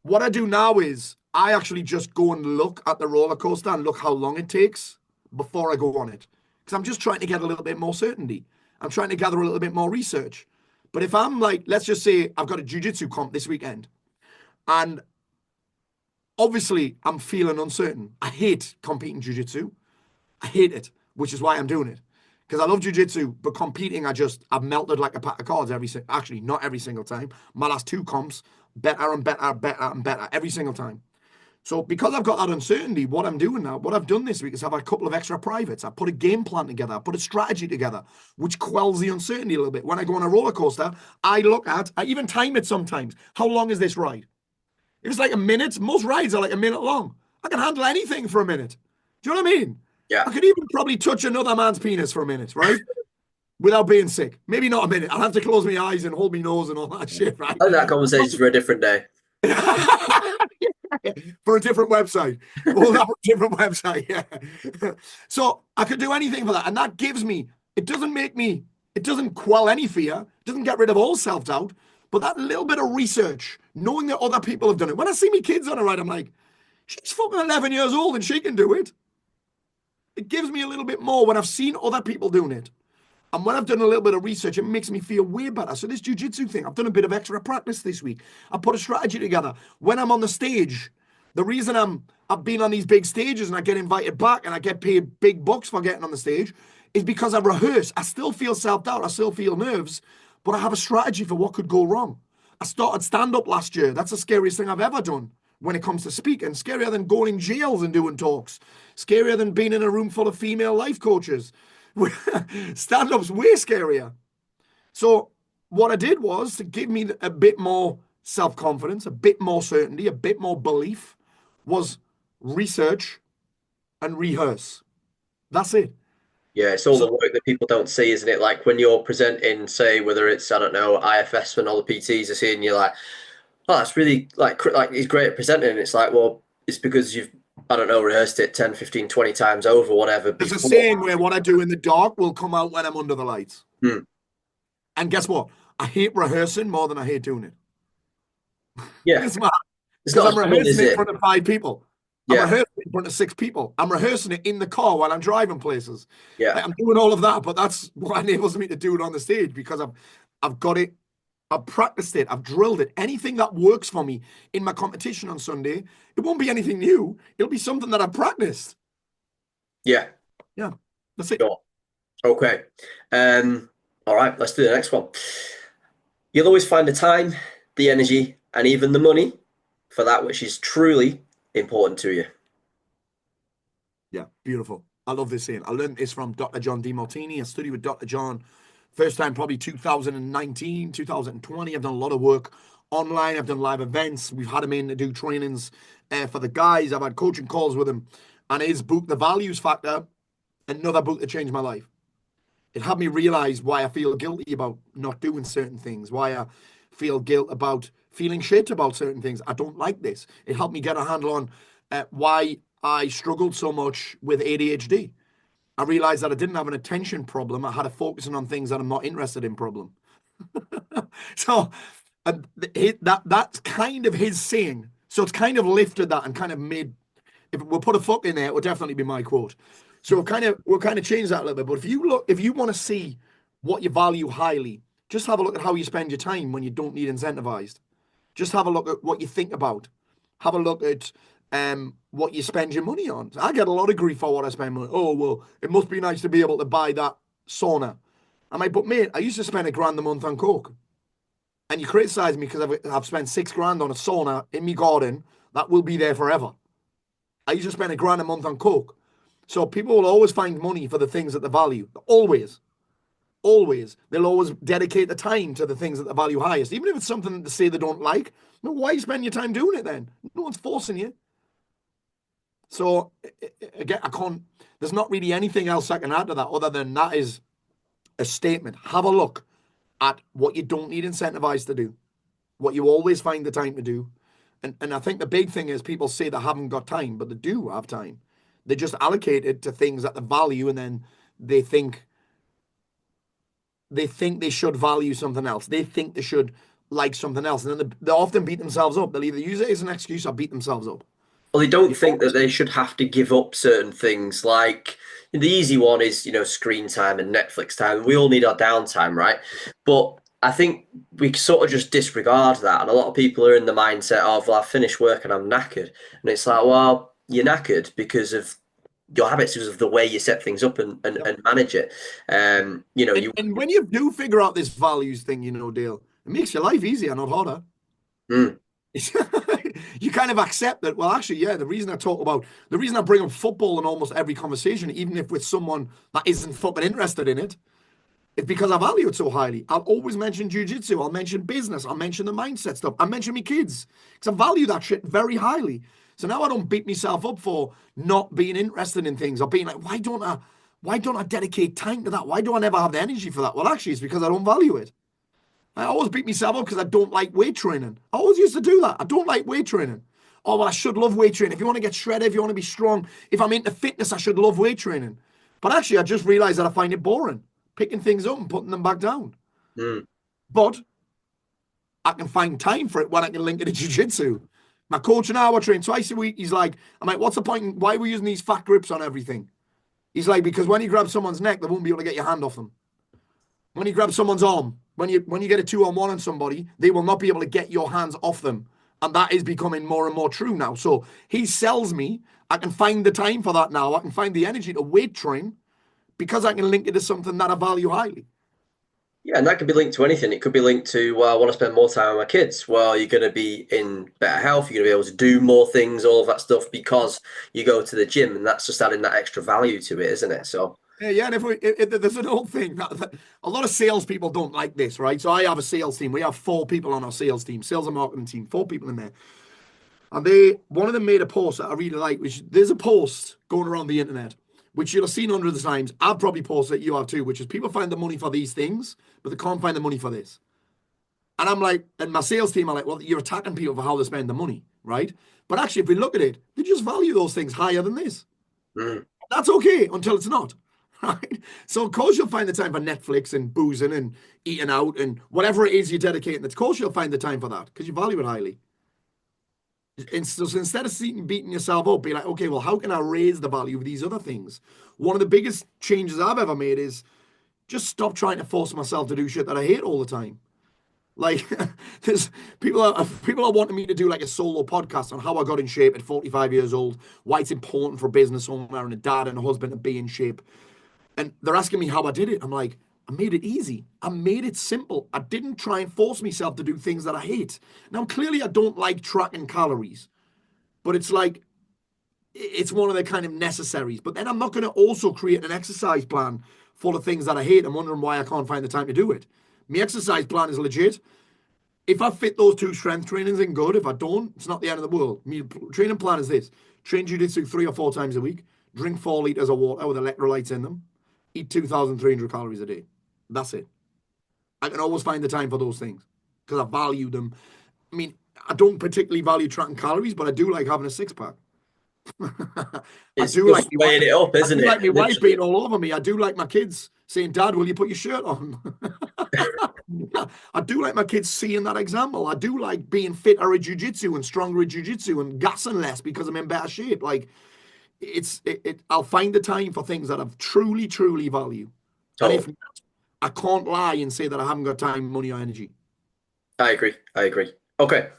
what I do now is I actually just go and look at the roller coaster and look how long it takes before I go on it. Because I'm just trying to get a little bit more certainty. I'm trying to gather a little bit more research. But if I'm let's just say I've got a jiu-jitsu comp this weekend, and obviously I'm feeling uncertain. I hate competing jiu-jitsu. I hate it, which is why I'm doing it. Because I love jiu-jitsu, but competing, I've melted like a pack of cards actually, not every single time. My last 2 comps, better and better, better and better every single time. So because I've got that uncertainty, what I'm doing now, what I've done this week is I've had a couple of extra privates. I put a game plan together. I put a strategy together, which quells the uncertainty a little bit. When I go on a roller coaster, I even time it sometimes. How long is this ride? If it's like a minute, most rides are like a minute long. I can handle anything for a minute. Do you know what I mean? Yeah. I could even probably touch another man's penis for a minute, right? Without being sick. Maybe not a minute. I'll have to close my eyes and hold my nose and all that shit, right? I think that conversation's for a different day. For a different website. Well, that for a different website, yeah. So I could do anything for that. And that gives me, it doesn't quell any fear, it doesn't get rid of all self-doubt, but that little bit of research, knowing that other people have done it. When I see my kids on a ride, I'm like, she's fucking 11 years old and she can do it. It gives me a little bit more when I've seen other people doing it. And when I've done a little bit of research, it makes me feel way better. So this jiu-jitsu thing, I've done a bit of extra practice this week. I put a strategy together. When I'm on the stage, the reason I've been on these big stages and I get invited back and I get paid big bucks for getting on the stage is because I rehearse. I still feel self-doubt. I still feel nerves, but I have a strategy for what could go wrong. I started stand-up last year. That's the scariest thing I've ever done when it comes to speaking. Scarier than going in jails and doing talks. Scarier than being in a room full of female life coaches. Stand-up's way scarier. So what I did was to give me a bit more self-confidence, a bit more certainty, a bit more belief, was research and rehearse. That's it. Yeah, it's all the work that people don't see, isn't it? Like when you're presenting, say, whether it's, I don't know, IFS when all the PTs are seeing you, like, oh, that's really, like he's great at presenting. And it's like, well, it's because you've, I don't know, rehearsed it 10, 15, 20 times over, whatever. There's a saying where what I do in the dark will come out when I'm under the lights. And guess what? I hate rehearsing more than I hate doing it. Yeah. It's mad. It's Because not I'm as common, rehearsing is it in it? front of 5 people. I'm Yeah. rehearsing it in front of 6 people. I'm rehearsing it in the car while I'm driving places. Yeah. Like, I'm doing all of that, but that's what enables me to do it on the stage because I've got it, I've practiced it, I've drilled it. Anything that works for me in my competition on Sunday, it won't be anything new. It'll be something that I've practiced. Yeah. Yeah, that's it. Sure. Okay. All right, let's do the next one. You'll always find the time, the energy, and even the money for that which is truly important to you. Yeah, beautiful. I love this saying. I learned this from Dr. John DeMartini. I studied with Dr. John first time probably 2019, 2020. I've done a lot of work online. I've done live events. We've had him in to do trainings for the guys. I've had coaching calls with him. And his book, The Values Factor, another book that changed my life. It had me realize why I feel guilty about not doing certain things, why I feel guilt about feeling shit about certain things. I don't like this. It helped me get a handle on why I struggled so much with ADHD. I realized that I didn't have an attention problem. I had a focusing on things that I'm not interested in problem. So that's kind of his saying. So it's kind of lifted that and kind of made, if we'll put a fuck in there, it will definitely be my quote. So we'll kind of change that a little bit. But if you want to see what you value highly, just have a look at how you spend your time when you don't need incentivized. Just have a look at what you think about. Have a look at what you spend your money on. I get a lot of grief for what I spend money. Oh, well, it must be nice to be able to buy that sauna. I'm like, but mate, I used to spend £1,000 a month on coke. And you criticize me because I've spent £6,000 on a sauna in my garden that will be there forever. I used to spend £1,000 a month on coke. So people will always find money for the things that they value. Always. Always. They'll always dedicate the time to the things that they value highest. Even if it's something that they say they don't like. No, why spend your time doing it then? No one's forcing you. So again, there's not really anything else I can add to that other than that is a statement. Have a look at what you don't need incentivized to do, what you always find the time to do. And I think the big thing is people say they haven't got time, but they do have time. They just allocate it to things that they value, and then they think they should value something else. They think they should like something else. And then they often beat themselves up. They'll either use it as an excuse or beat themselves up. Well, they don't You think that they should have to give up certain things. Like the easy one is, screen time and Netflix time. We all need our downtime, right? But I think we sort of just disregard that. And a lot of people are in the mindset of, well, I finished work and I'm knackered. And it's like, well, you're knackered because of your habits, because of the way you set things up and manage it. And when you do figure out this values thing, Dale, it makes your life easier, not harder. Mm. You kind of accept that, well, actually, yeah, the reason I bring up football in almost every conversation, even if with someone that isn't fucking interested in it, is because I value it so highly. I'll always mention jujitsu. I'll mention business. I'll mention the mindset stuff. I'll mention my kids because I value that shit very highly. So now I don't beat myself up for not being interested in things or being like, why don't I dedicate time to that? Why do I never have the energy for that? Well, actually, it's because I don't value it. I always beat myself up because I don't like weight training. I always used to do that. I don't like weight training. Oh, well, I should love weight training. If you want to get shredded, if you want to be strong, if I'm into fitness, I should love weight training. But actually, I just realized that I find it boring, picking things up and putting them back down. Mm. But I can find time for it when I can link it to jiu-jitsu. My coach and I were train twice a week. He's like, I'm like, what's the point? Why are we using these fat grips on everything? He's like, because when you grab someone's neck, they won't be able to get your hand off them. When you grab someone's arm, when you get a 2-on-1 on somebody, they will not be able to get your hands off them. And that is becoming more and more true now. So he sells me. I can find the time for that now. I can find the energy to weight train because I can link it to something that I value highly. Yeah, and that could be linked to anything. It could be linked to, well, I want to spend more time with my kids. Well, you're going to be in better health. You're going to be able to do more things, all of that stuff, because you go to the gym, and that's just adding that extra value to it, isn't it? So, Yeah, and if there's an old thing that a lot of salespeople don't like this, right? So I have a sales team. We have 4 people on our sales team, sales and marketing team, 4 people in there. And one of them made a post that I really like, which there's a post going around the internet, which you'll have seen hundreds of times. I've probably posted it, you have too, which is people find the money for these things, but they can't find the money for this. And I'm like, and my sales team are like, well, you're attacking people for how they spend the money, right? But actually, if we look at it, they just value those things higher than this. mm. That's okay until it's not. Right. So of course you'll find the time for Netflix and boozing and eating out and whatever it is you're dedicating. Of course you'll find the time for that because you value it highly. So instead of beating yourself up, be like, okay, well, how can I raise the value of these other things? One of the biggest changes I've ever made is just stop trying to force myself to do shit that I hate all the time. Like, there's people are wanting me to do like a solo podcast on how I got in shape at 45 years old, why it's important for a business owner and a dad and a husband to be in shape. And they're asking me how I did it. I'm like, I made it easy. I made it simple. I didn't try and force myself to do things that I hate. Now, clearly, I don't like tracking calories, but it's like, it's one of the kind of necessaries. But then I'm not going to also create an exercise plan full of things that I hate. I'm wondering why I can't find the time to do it. My exercise plan is legit. If I fit those two strength trainings in, good. If I don't, it's not the end of the world. My training plan is this: train jiu-jitsu 3 or 4 times a week, drink 4 liters of water with electrolytes in them, eat 2,300 calories a day. That's it. I can always find the time for those things because I value them. I mean, I don't particularly value tracking calories, but I do like having a six pack. I It's do like just weighing it up, I isn't do it? like my wife Literally. being all over me. I do like my kids saying, "Dad, will you put your shirt on?" I do like my kids seeing that example. I do like being fitter at jiu-jitsu and stronger at jiu-jitsu and gassing less because I'm in better shape. Like I'll find the time for things that I truly, truly value. And if Totally. not, I can't lie and say that I haven't got time, money, or energy. I agree. I agree. Okay.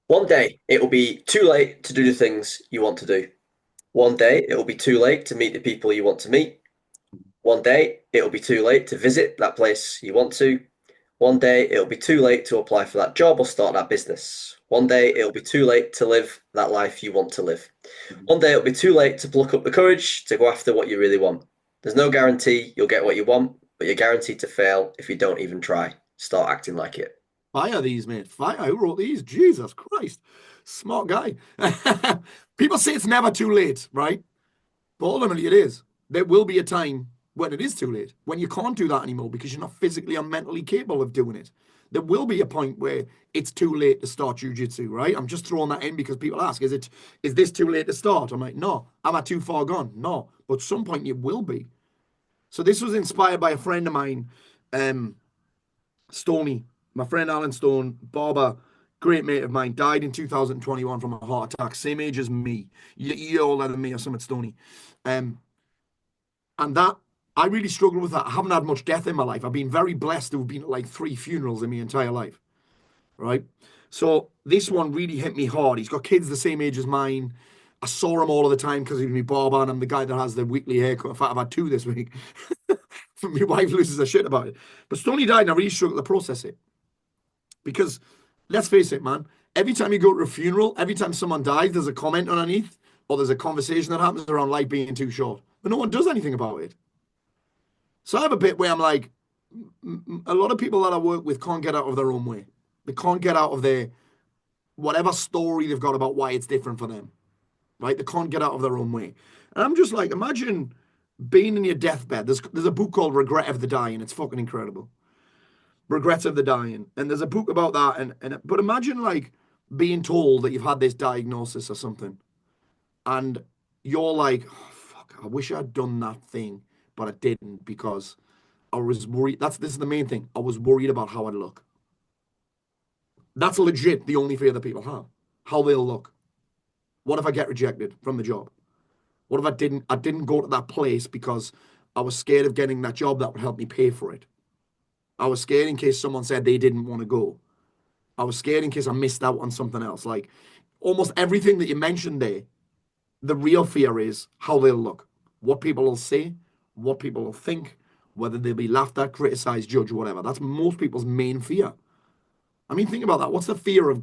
One day it will be too late to do the things you want to do. One day it will be too late to meet the people you want to meet. One day it will be too late to visit that place you want to. One day it'll be too late to apply for that job or start that business. One day it'll be too late to live that life you want to live. One day it'll be too late to pluck up the courage to go after what you really want. There's no guarantee you'll get what you want, but you're guaranteed to fail if you don't even try. Start acting like it. Fire these, mate. Fire. Who wrote these? Jesus Christ. Smart guy. People say it's never too late, right? But ultimately, it is. There will be a time when it is too late, when you can't do that anymore because you're not physically or mentally capable of doing it. There will be a point where it's too late to start jujitsu, right? I'm just throwing that in because people ask, is this too late to start? I'm like, no. Am I too far gone? No. But at some point, it will be. So this was inspired by a friend of mine, Stoney, my friend Alan Stone, barber, great mate of mine, died in 2021 from a heart attack, same age as me. You're older than me or something, Stoney. Um, and that, I really struggled with that. I haven't had much death in my life. I've been very blessed to have been at like 3 funerals in my entire life, right? So this one really hit me hard. He's got kids the same age as mine. I saw him all of the time because he's my barber and I'm the guy that has the weekly haircut. In fact, I've had 2 this week. My wife loses her shit about it. But Stoney died and I really struggled to process it. Because let's face it, man, every time you go to a funeral, every time someone dies, there's a comment underneath or there's a conversation that happens around life being too short. But no one does anything about it. So I have a bit where I'm like, a lot of people that I work with can't get out of their own way. They can't get out of their whatever story they've got about why it's different for them, right? They can't get out of their own way. And I'm just like, imagine being in your deathbed. There's a book called Regret of the Dying. It's fucking incredible. Regrets of the Dying. And there's a book about that. But imagine like being told that you've had this diagnosis or something, and you're like, oh, fuck, I wish I'd done that thing, but I didn't because I was worried. This is the main thing. I was worried about how I'd look. That's legit the only fear that people have. How they'll look. What if I get rejected from the job? What if I didn't go to that place because I was scared of getting that job that would help me pay for it? I was scared in case someone said they didn't want to go. I was scared in case I missed out on something else. Like almost everything that you mentioned there, the real fear is how they'll look, what people will say, what people will think, whether they'll be laughed at, criticized, judged, whatever. That's most people's main fear. I mean, think about that. What's the fear of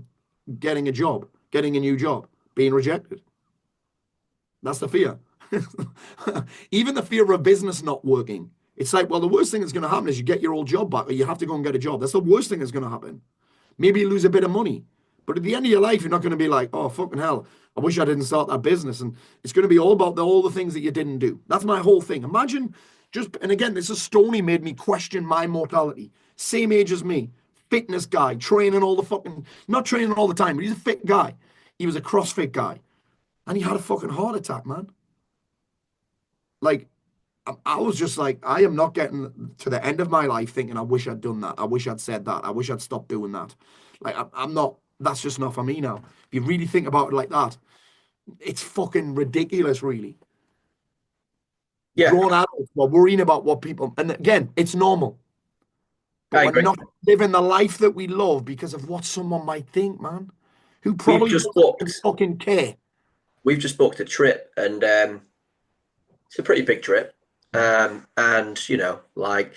getting a job, getting a new job, being rejected? That's the fear. Even the fear of a business not working. It's like, well, the worst thing that's going to happen is you get your old job back or you have to go and get a job. That's the worst thing that's going to happen. Maybe you lose a bit of money. But at the end of your life, you're not going to be like, oh, fucking hell, I wish I didn't start that business. And it's going to be all about all the things that you didn't do. That's my whole thing. Imagine and again, this is Stoney made me question my mortality. Same age as me, fitness guy, training all the fucking, not training all the time, but he's a fit guy. He was a CrossFit guy. And he had a fucking heart attack, man. Like, I was just like, I am not getting to the end of my life thinking, I wish I'd done that. I wish I'd said that. I wish I'd stopped doing that. Like, I'm not. that's just not for me now. If you really think about it like that, it's fucking ridiculous, really. Yeah, Grown adults are worrying about what people, and again, it's normal, but I we're agree. not living the life that we love because of what someone might think, man, who We've probably just doesn't even booked. fucking care. We've just booked a trip, and it's a pretty big trip. And like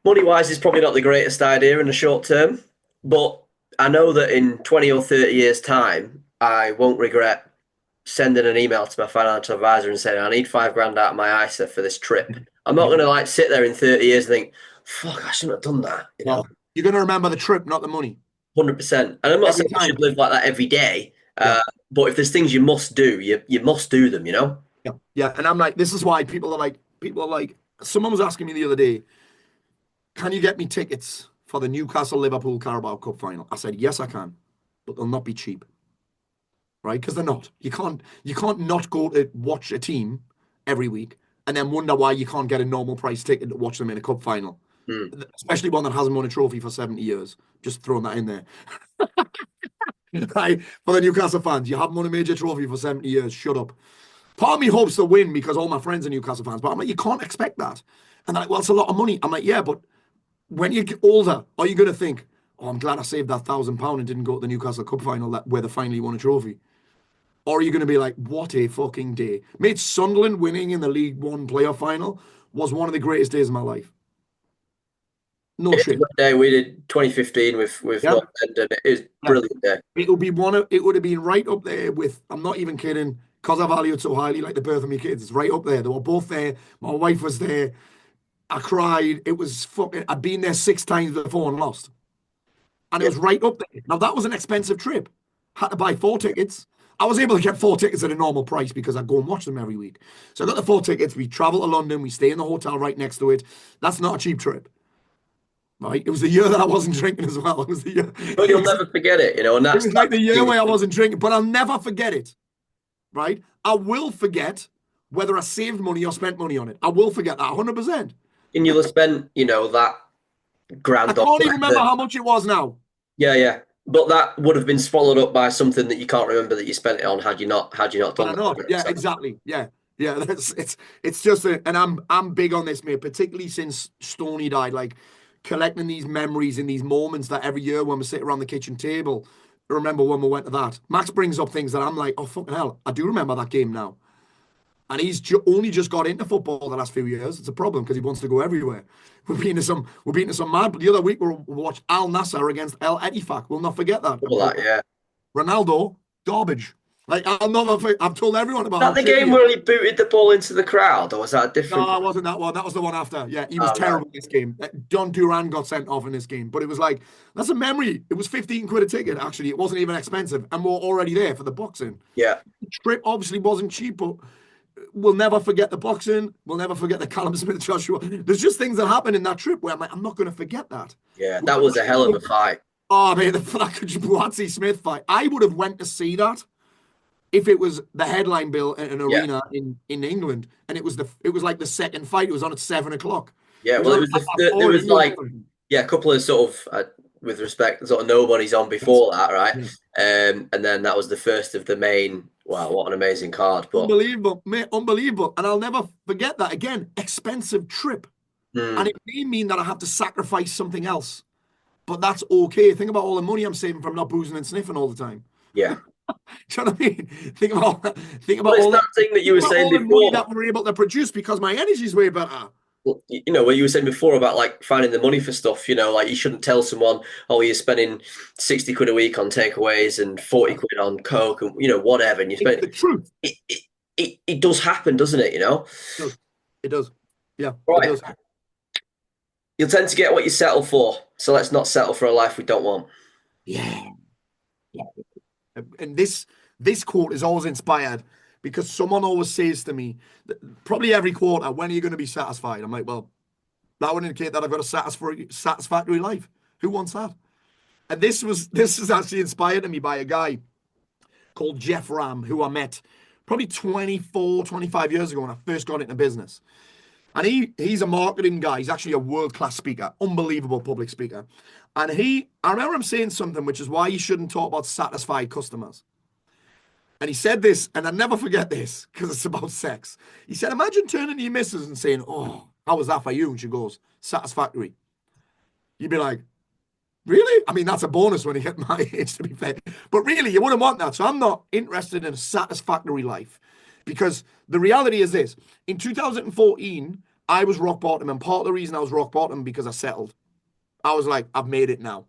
money wise, is probably not the greatest idea in the short term, but I know that in 20 or 30 years' time, I won't regret sending an email to my financial advisor and saying, I need 5 grand out of my ISA for this trip. I'm not Yeah. going to like sit there in 30 years and think, fuck, I shouldn't have done that, No, you're going to remember the trip, not the money, 100%. And I'm not every saying you time. should live like that every day, Yeah. but if there's things you must do, you must do them. Yeah. Yeah. And I'm like, this is why people are like, someone was asking me the other day, can you get me tickets for the Newcastle Liverpool Carabao Cup final? I said, yes, I can, but they'll not be cheap, right? Because they're not. You can't not go to watch a team every week and then wonder why you can't get a normal price ticket to watch them in a cup final, Mm. especially one that hasn't won a trophy for 70 years. Just throwing that in there. Right? For the Newcastle fans, you haven't won a major trophy for 70 years. Shut up. Part of me hopes to win because all my friends are Newcastle fans, but I'm like, you can't expect that. And they're like, well, it's a lot of money. I'm like, yeah, but when you get older, are you going to think, oh, I'm glad I saved that £1,000 and didn't go to the Newcastle Cup final where they finally won a trophy? Or are you going to be like, what a fucking day? Mate, Sunderland winning in the League One playoff final was one of the greatest days of my life. No It is a shit. good day. We did 2015 with Yeah. North End, and it was a Yeah. brilliant day. It would have been right up there with, I'm not even kidding, because I value it so highly, like the birth of my kids. It's right up there. They were both there. My wife was there. I cried. It was fucking, I'd been there 6 times before and lost. And it Yeah, was right up there. Now, that was an expensive trip. Had to buy 4 tickets. I was able to get 4 tickets at a normal price because I go and watch them every week. So I got the 4 tickets. We travel to London. We stay in the hotel right next to it. That's not a cheap trip, right? It was the year that I wasn't drinking as well. It was the year. but you'll never forget it, and It that's was like that's the the year thing. where I wasn't drinking, but I'll never forget it, right? I will forget whether I saved money or spent money on it. I will forget that 100%. And you'll have spent, that I grand or can't even remember whatever. how much it was now. Yeah, yeah. But that would have been swallowed up by something that you can't remember that you spent it on had you not But done I that. know. Yeah, 100%. exactly. Yeah. Yeah, it's just and I'm big on this, mate, particularly since Stoney died, like collecting these memories in these moments that every year when we sit around the kitchen table, I remember when we went to that. Max brings up things that I'm like, oh fucking hell, I do remember that game now. And he's only just got into football the last few years. It's a problem because he wants to go everywhere. We're beating some mad. But the other week we watched Al Nassr against El Etifak. We'll not forget that. All that, yeah. Ronaldo, garbage. Like I'll never. I've told everyone about how That the shit he game is. where he booted the ball into the crowd, or was that a different? No, it wasn't that one. That was the one after. Yeah, he was Oh, right. terrible in this game. Don Duran got sent off in this game, but it was like that's a memory. It was 15 quid a ticket. Actually, it wasn't even expensive, and we're already there for the boxing. Yeah, The trip obviously wasn't cheap, but we'll never forget the boxing. We'll never forget the Callum Smith Joshua. There's just things that happened in that trip where I'm like, I'm not going to forget that. yeah. That was a hell of a fight. Oh man, the Buatsi Smith fight. I would have went to see that if it was the headline bill at an Yeah, arena in England, and it was like the second fight. It was on at 7 o'clock. yeah. It was Well, on it at was half past there four in was England. like a couple of sort of with respect sort of nobodies on Yes. before that, right? Yeah. And then that was the first of the main. Wow, what an amazing card! But Unbelievable, mate, unbelievable. And I'll never forget that. Again, expensive trip. And hmm, it may mean that I have to sacrifice something else. But that's okay. Think about all the money I'm saving from not boozing and sniffing all the time. yeah. Do you know what I mean? Think Well, about it's all that that. thing that you Think were about saying all the money before. that we're able to produce because my energy's way better. Well, what you were saying before about like finding the money for stuff. Like you shouldn't tell someone, oh, you're spending 60 quid a week on takeaways and 40 quid on coke and whatever, and you It's spend the truth. it does happen, doesn't it? It does. It does. Yeah, it Right. does. You'll tend to get what you settle for. So let's not settle for a life we don't want. Yeah. Yeah. And this quote is always inspired because someone always says to me, probably every quarter, when are you going to be satisfied? I'm like, well, that would indicate that I've got a satisfactory life. Who wants that? And this is actually inspired to me by a guy called Jeff Ram, who I met probably 24, 25 years ago when I first got into business. And he's a marketing guy. He's actually a world-class speaker, unbelievable public speaker. And I remember him saying something, which is why you shouldn't talk about satisfied customers. And he said this, and I'll never forget this because it's about sex. He said, imagine turning to your missus and saying, oh, how was that for you? And she goes, satisfactory. You'd be like, really? I mean, that's a bonus when you get my age, to be fair. But really, you wouldn't want that. So I'm not interested in a satisfactory life, because the reality is this. In 2014, I was rock bottom. And part of the reason I was rock bottom because I settled. I was like, I've made it now.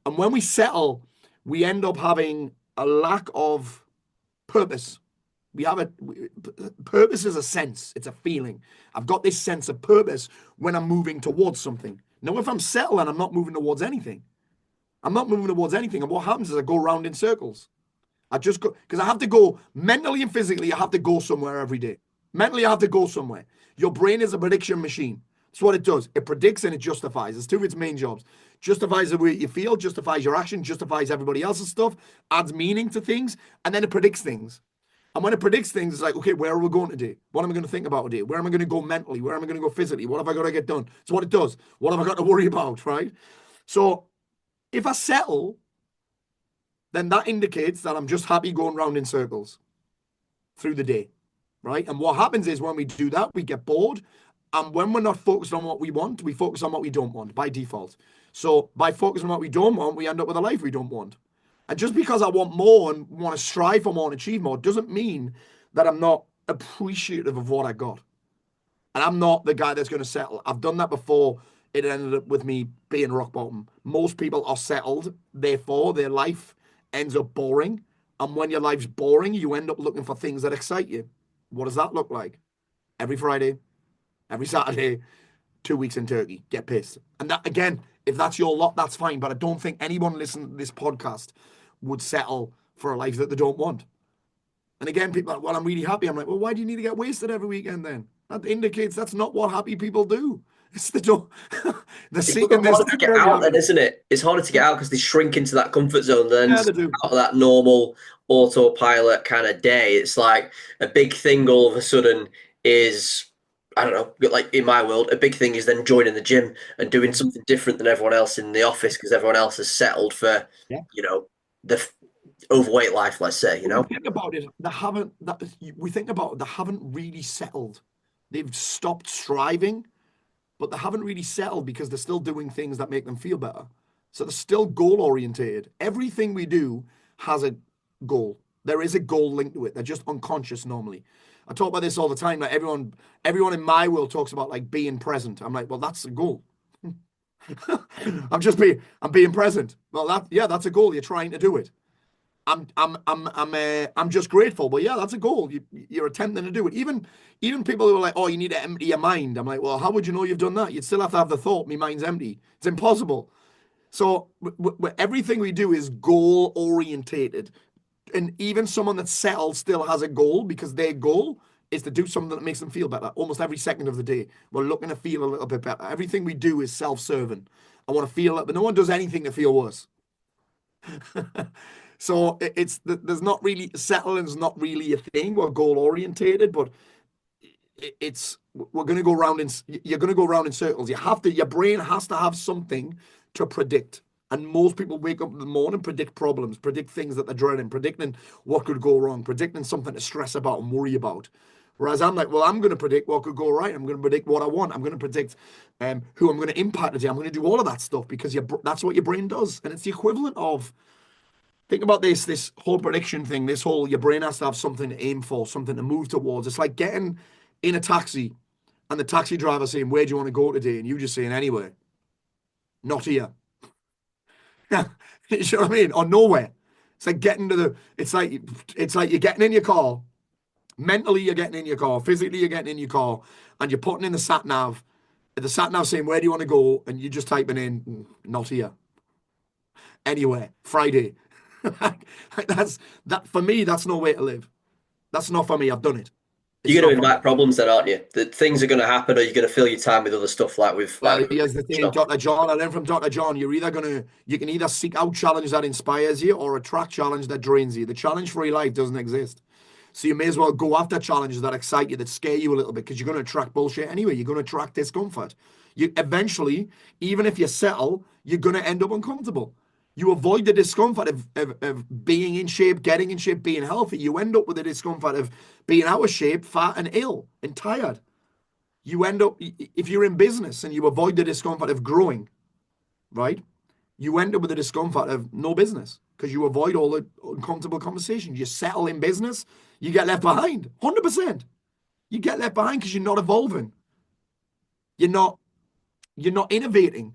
And when we settle, we end up having a lack of purpose. Purpose is a sense. It's a feeling. I've got this sense of purpose when I'm moving towards something. Now, if I'm settling, I'm not moving towards anything. I'm not moving towards anything. And what happens is I go around in circles. I just go, because I have to go mentally and physically, I have to go somewhere every day. Mentally, I have to go somewhere. Your brain is a prediction machine. That's what it does. It predicts and it justifies. It's two of its main jobs. Justifies the way you feel, justifies your action, justifies everybody else's stuff, adds meaning to things, and then it predicts things. And when it predicts things, it's like, okay, where are we going today? What am I going to think about today? Where am I going to go mentally? Where am I going to go physically? What have I got to get done? It's what it does. What have I got to worry about, right? So if I settle, then that indicates that I'm just happy going round in circles through the day, right? And what happens is when we do that, we get bored. And when we're not focused on what we want, we focus on what we don't want by default. So by focusing on what we don't want, we end up with a life we don't want. And just because I want more and want to strive for more and achieve more doesn't mean that I'm not appreciative of what I got. And I'm not the guy that's going to settle. I've done that before. It ended up with me being rock bottom. Most people are settled. Therefore, their life ends up boring. And when your life's boring, you end up looking for things that excite you. What does that look like? Every Friday, every Saturday, 2 weeks in Turkey, get pissed. And that, again, if that's your lot, that's fine. But I don't think anyone listening to this podcast would settle for a life that they don't want. And again, people are like, well, I'm really happy. I'm like, well, why do you need to get wasted every weekend then? That indicates that's not what happy people do. It's the don't. It's harder to get out then, isn't it? It's harder to get out because they shrink into that comfort zone. Then yeah, they do. Out of that normal autopilot kind of day, it's like a big thing all of a sudden is, I don't know, like in my world, a big thing is then joining the gym and doing something different than everyone else in the office because everyone else has settled for, the overweight life, let's say, Think about it. We think about it, they haven't really settled. They've stopped striving, but they haven't really settled because they're still doing things that make them feel better. So they're still goal orientated. Everything we do has a goal. There is a goal linked to it. They're just unconscious normally. I talk about this all the time. Like everyone in my world talks about like being present. I'm like, well, that's a goal. I'm being present. Well, that's a goal. You're trying to do it. I'm just grateful. Well, yeah, that's a goal. You're attempting to do it. Even people who are like, oh, you need to empty your mind. I'm like, well, how would you know you've done that? You'd still have to have the thought, my mind's empty. It's impossible. So everything we do is goal orientated. And even someone that's settled still has a goal because their goal is to do something that makes them feel better. Almost every second of the day, we're looking to feel a little bit better. Everything we do is self-serving. I want to feel it, but no one does anything to feel worse. So there's not really, settling's not really a thing. We're goal orientated, but we're going to go around you're going to go around in circles. Your brain has to have something to predict. And most people wake up in the morning, predict problems, predict things that they're dreading, predicting what could go wrong, predicting something to stress about and worry about. Whereas I'm like, well, I'm going to predict what could go right. I'm going to predict what I want. I'm going to predict who I'm going to impact today. I'm going to do all of that stuff because that's what your brain does. And it's the equivalent of, think about this whole prediction thing, your brain has to have something to aim for, something to move towards. It's like getting in a taxi and the taxi driver saying, where do you want to go today? And you just saying, anywhere. Not here. Yeah, you know what I mean? Or nowhere. It's like it's like you're getting in your car. Mentally, you're getting in your car. Physically, you're getting in your car. And you're putting in the sat nav. The sat nav saying, where do you want to go? And you're just typing in, not here. Anywhere. Friday. For me, that's no way to live. That's not for me. I've done it. You're going to invite problems then, aren't you? That things are going to happen, or you're going to fill your time with other stuff like with. Well, here's the thing, Dr. John. I learned from Dr. John. You can either seek out challenge that inspires you or attract challenge that drains you. The challenge for your life doesn't exist. So you may as well go after challenges that excite you, that scare you a little bit, because you're going to attract bullshit anyway. You're going to attract discomfort. You eventually, even if you settle, you're going to end up uncomfortable. You avoid the discomfort of being in shape, getting in shape, being healthy. You end up with the discomfort of being out of shape, fat and ill and tired. You end up, if you're in business and you avoid the discomfort of growing, right? You end up with the discomfort of no business because you avoid all the uncomfortable conversations. You settle in business, you get left behind. 100%. You get left behind because you're not evolving. You're not innovating.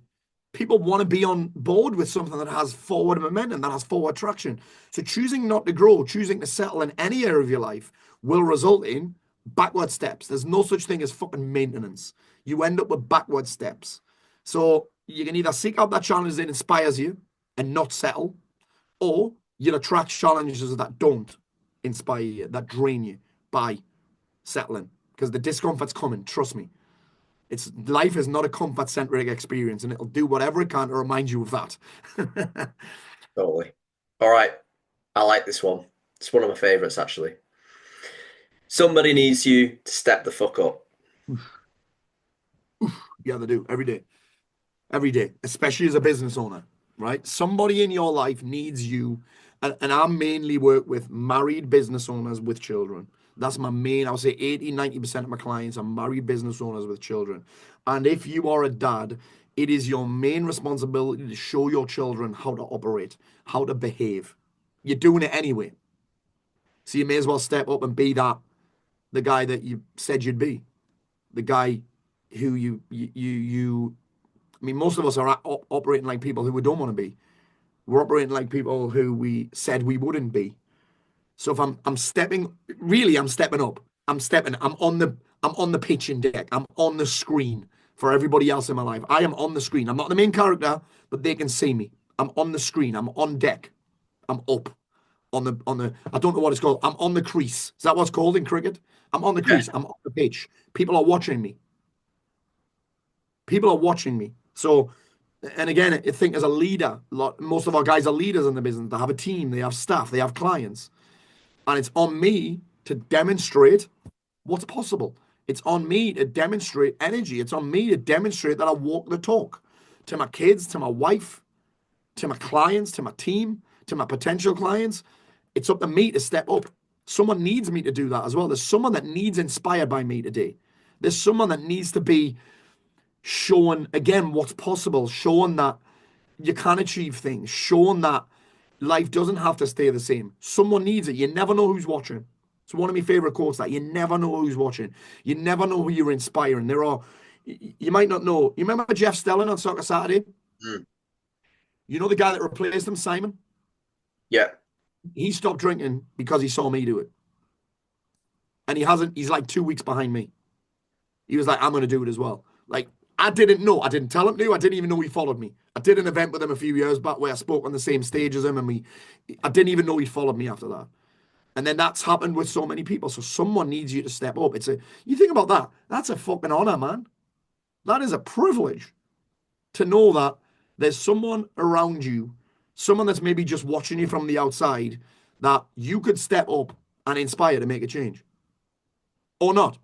People want to be on board with something that has forward momentum, that has forward traction. So choosing not to grow, choosing to settle in any area of your life will result in backward steps. There's no such thing as fucking maintenance. You end up with backward steps. So you can either seek out that challenge that inspires you and not settle, or you'll attract challenges that don't inspire you, that drain you by settling. Because the discomfort's coming, trust me. Life is not a comfort-centric experience, and it'll do whatever it can to remind you of that. Totally. All right. I like this one. It's one of my favorites, actually. Somebody needs you to step the fuck up. Yeah, they do every day, especially as a business owner, right? Somebody in your life needs you. And I mainly work with married business owners with children. That's my main, I would say 80, 90% of my clients are married business owners with children. And if you are a dad, it is your main responsibility to show your children how to operate, how to behave. You're doing it anyway. So you may as well step up and be the guy that you said you'd be, the guy who I mean, most of us are operating like people who we don't want to be. We're operating like people who we said we wouldn't be. So if I'm stepping, really, I'm stepping up. I'm on the pitching deck. I'm on the screen for everybody else in my life. I am on the screen. I'm not the main character, but they can see me. I'm on the screen. I'm on deck. I'm up on the I don't know what it's called. I'm on the crease. Is that what's called in cricket? I'm on the crease. I'm on the pitch. People are watching me. People are watching me. So, and again, I think as a leader, most of our guys are leaders in the business. They have a team, they have staff, they have clients. And it's on me to demonstrate what's possible. It's on me to demonstrate energy. It's on me to demonstrate that I walk the talk to my kids, to my wife, to my clients, to my team, to my potential clients. It's up to me to step up. Someone needs me to do that as well. There's someone that needs inspired by me today. There's someone that needs to be showing, again, what's possible, showing that you can achieve things, showing that life doesn't have to stay the same. Someone needs it. You never know who's watching. It's one of my favorite quotes, that you never know who's watching. You never know who you're inspiring. You might not know. You remember Jeff Stelling on Soccer Saturday? Mm. You know the guy that replaced him, Simon? Yeah. He stopped drinking because he saw me do it. And he's like 2 weeks behind me. He was like, I'm going to do it as well. Like, I didn't know. I didn't tell him to. I didn't even know he followed me. I did an event with him a few years back where I spoke on the same stage as him, and I didn't even know he followed me after that. And then that's happened with so many people. So someone needs you to step up. You think about that. That's a fucking honor, man. That is a privilege to know that there's someone around you, someone that's maybe just watching you from the outside, that you could step up and inspire to make a change. Or not.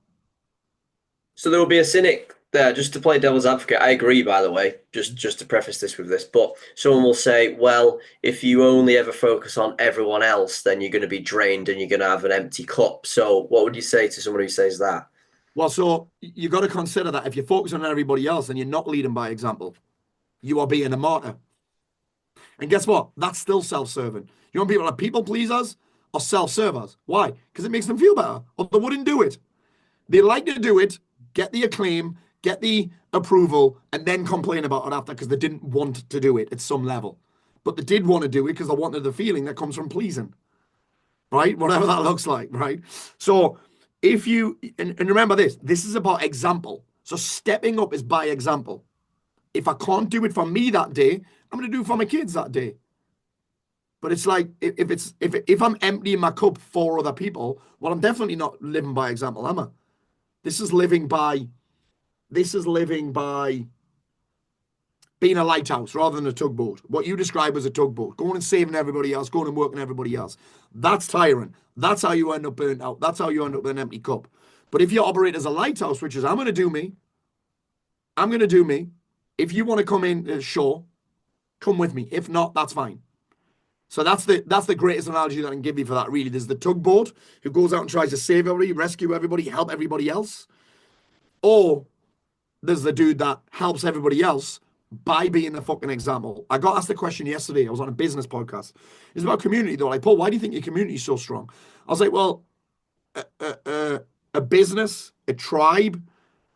So there will be a cynic there, just to play devil's advocate. I agree, by the way, just to preface this with this. But someone will say, well, if you only ever focus on everyone else, then you're going to be drained and you're going to have an empty cup. So what would you say to someone who says that? Well, so you got to consider that if you focus on everybody else and you're not leading by example, you are being a martyr. And guess what? That's still self-serving. You want people like people pleasers or self-servers? Why? Because it makes them feel better, or they wouldn't do it. They like to do it, get the acclaim, get the approval, and then complain about it after because they didn't want to do it at some level. But they did want to do it because they wanted the feeling that comes from pleasing, right? Whatever that looks like, right? So if you, and remember this is about example. So stepping up is by example. If I can't do it for me that day, I'm going to do it for my kids that day. But it's like, if I'm emptying my cup for other people, well, I'm definitely not living by example, am I? This is living by being a lighthouse rather than a tugboat. What you describe as a tugboat, going and saving everybody else, going and working everybody else. That's tiring. That's how you end up burnt out. That's how you end up with an empty cup. But if you operate as a lighthouse, which is I'm going to do me, I'm going to do me. If you want to come in, sure, come with me. If not, that's fine. So that's the greatest analogy that I can give you for that, really. There's the tugboat who goes out and tries to save everybody, rescue everybody, help everybody else. Or there's the dude that helps everybody else by being the fucking example. I got asked a question yesterday. I was on a business podcast. It's about community. They were like, Paul, why do you think your community is so strong? I was like, well, a business, a tribe,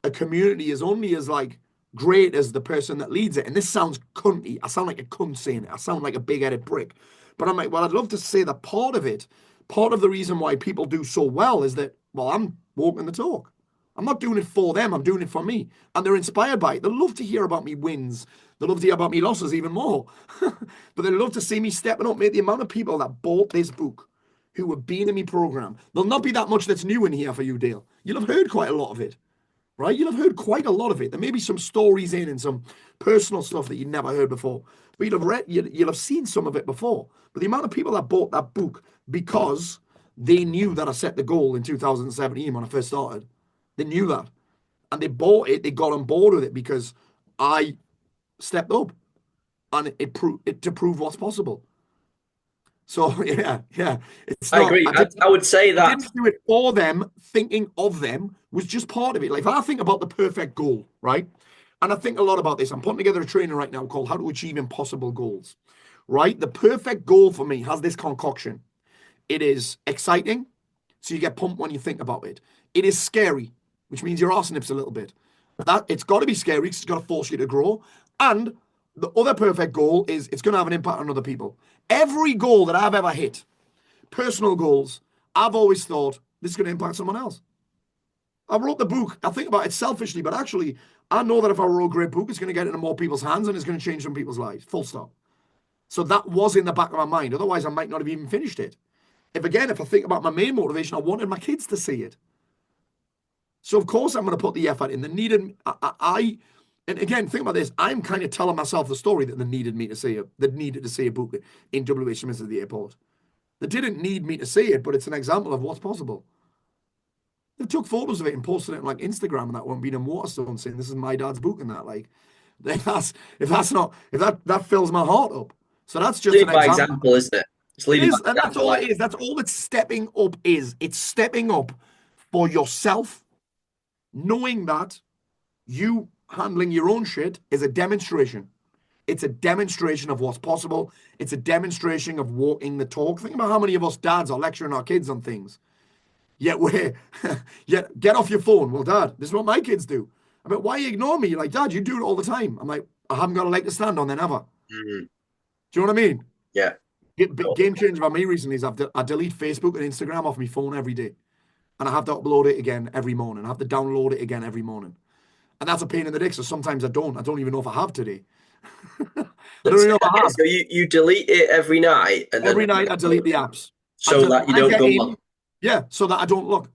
a community is only as like great as the person that leads it. And this sounds cunty. I sound like a cunt saying it. I sound like a big-headed prick. But I'm like, well, I'd love to say that part of the reason why people do so well is that, well, I'm walking the talk. I'm not doing it for them. I'm doing it for me. And they're inspired by it. They love to hear about me wins. They love to hear about me losses even more. But they love to see me stepping up. Mate, the amount of people that bought this book who have been in my program, there'll not be that much that's new in here for you, Dale. You'll have heard quite a lot of it, right? You'll have heard quite a lot of it. There may be some stories in and some personal stuff that you'd never heard before. But you'll have seen some of it before. But the amount of people that bought that book because they knew that I set the goal in 2017 when I first started. They knew that. And they bought it. They got on board with it because I stepped up. And it to prove what's possible. So, yeah. It's I agree. I would say that. I didn't do it for them. Thinking of them was just part of it. Like, if I think about the perfect goal, right? And I think a lot about this. I'm putting together a training right now called How to Achieve Impossible Goals, right? The perfect goal for me has this concoction. It is exciting, so you get pumped when you think about it. It is scary, which means your arse nips a little bit. It's got to be scary because it's got to force you to grow. And the other perfect goal is it's going to have an impact on other people. Every goal that I've ever hit, personal goals, I've always thought this is going to impact someone else. I wrote the book. I think about it selfishly, but actually, I know that if I wrote a great book, it's going to get into more people's hands and it's going to change some people's lives. Full stop. So that was in the back of my mind. Otherwise, I might not have even finished it. If I think about my main motivation, I wanted my kids to see it. So of course I'm going to put the effort in. And again, think about this. I'm kind of telling myself the story that they needed to see a book in WH Smith at the airport. They didn't need me to see it, but it's an example of what's possible. They took photos of it and posted it on like Instagram and that one being in Waterstone saying this is my dad's book and that. Like that fills my heart up. So that's just an example, isn't it? And that's all it is. That's all that stepping up is. It's stepping up for yourself, knowing that you handling your own shit is a demonstration. It's a demonstration of what's possible. It's a demonstration of walking the talk. Think about how many of us dads are lecturing our kids on things. Yet get off your phone. Well, Dad, this is what my kids do. I mean, why you ignore me? You're like, Dad, you do it all the time. I'm like, I haven't got a leg to stand on then ever. Mm-hmm. Do you know what I mean? Yeah. Game changer for me recently is I delete Facebook and Instagram off my phone every day. And I have to upload it again every morning. I have to download it again every morning. And that's a pain in the dick. So sometimes I don't even know if I have today. I don't even know if I have. So you delete it every night? And every night I delete the apps. So that you don't go on? Yeah, so that I don't look.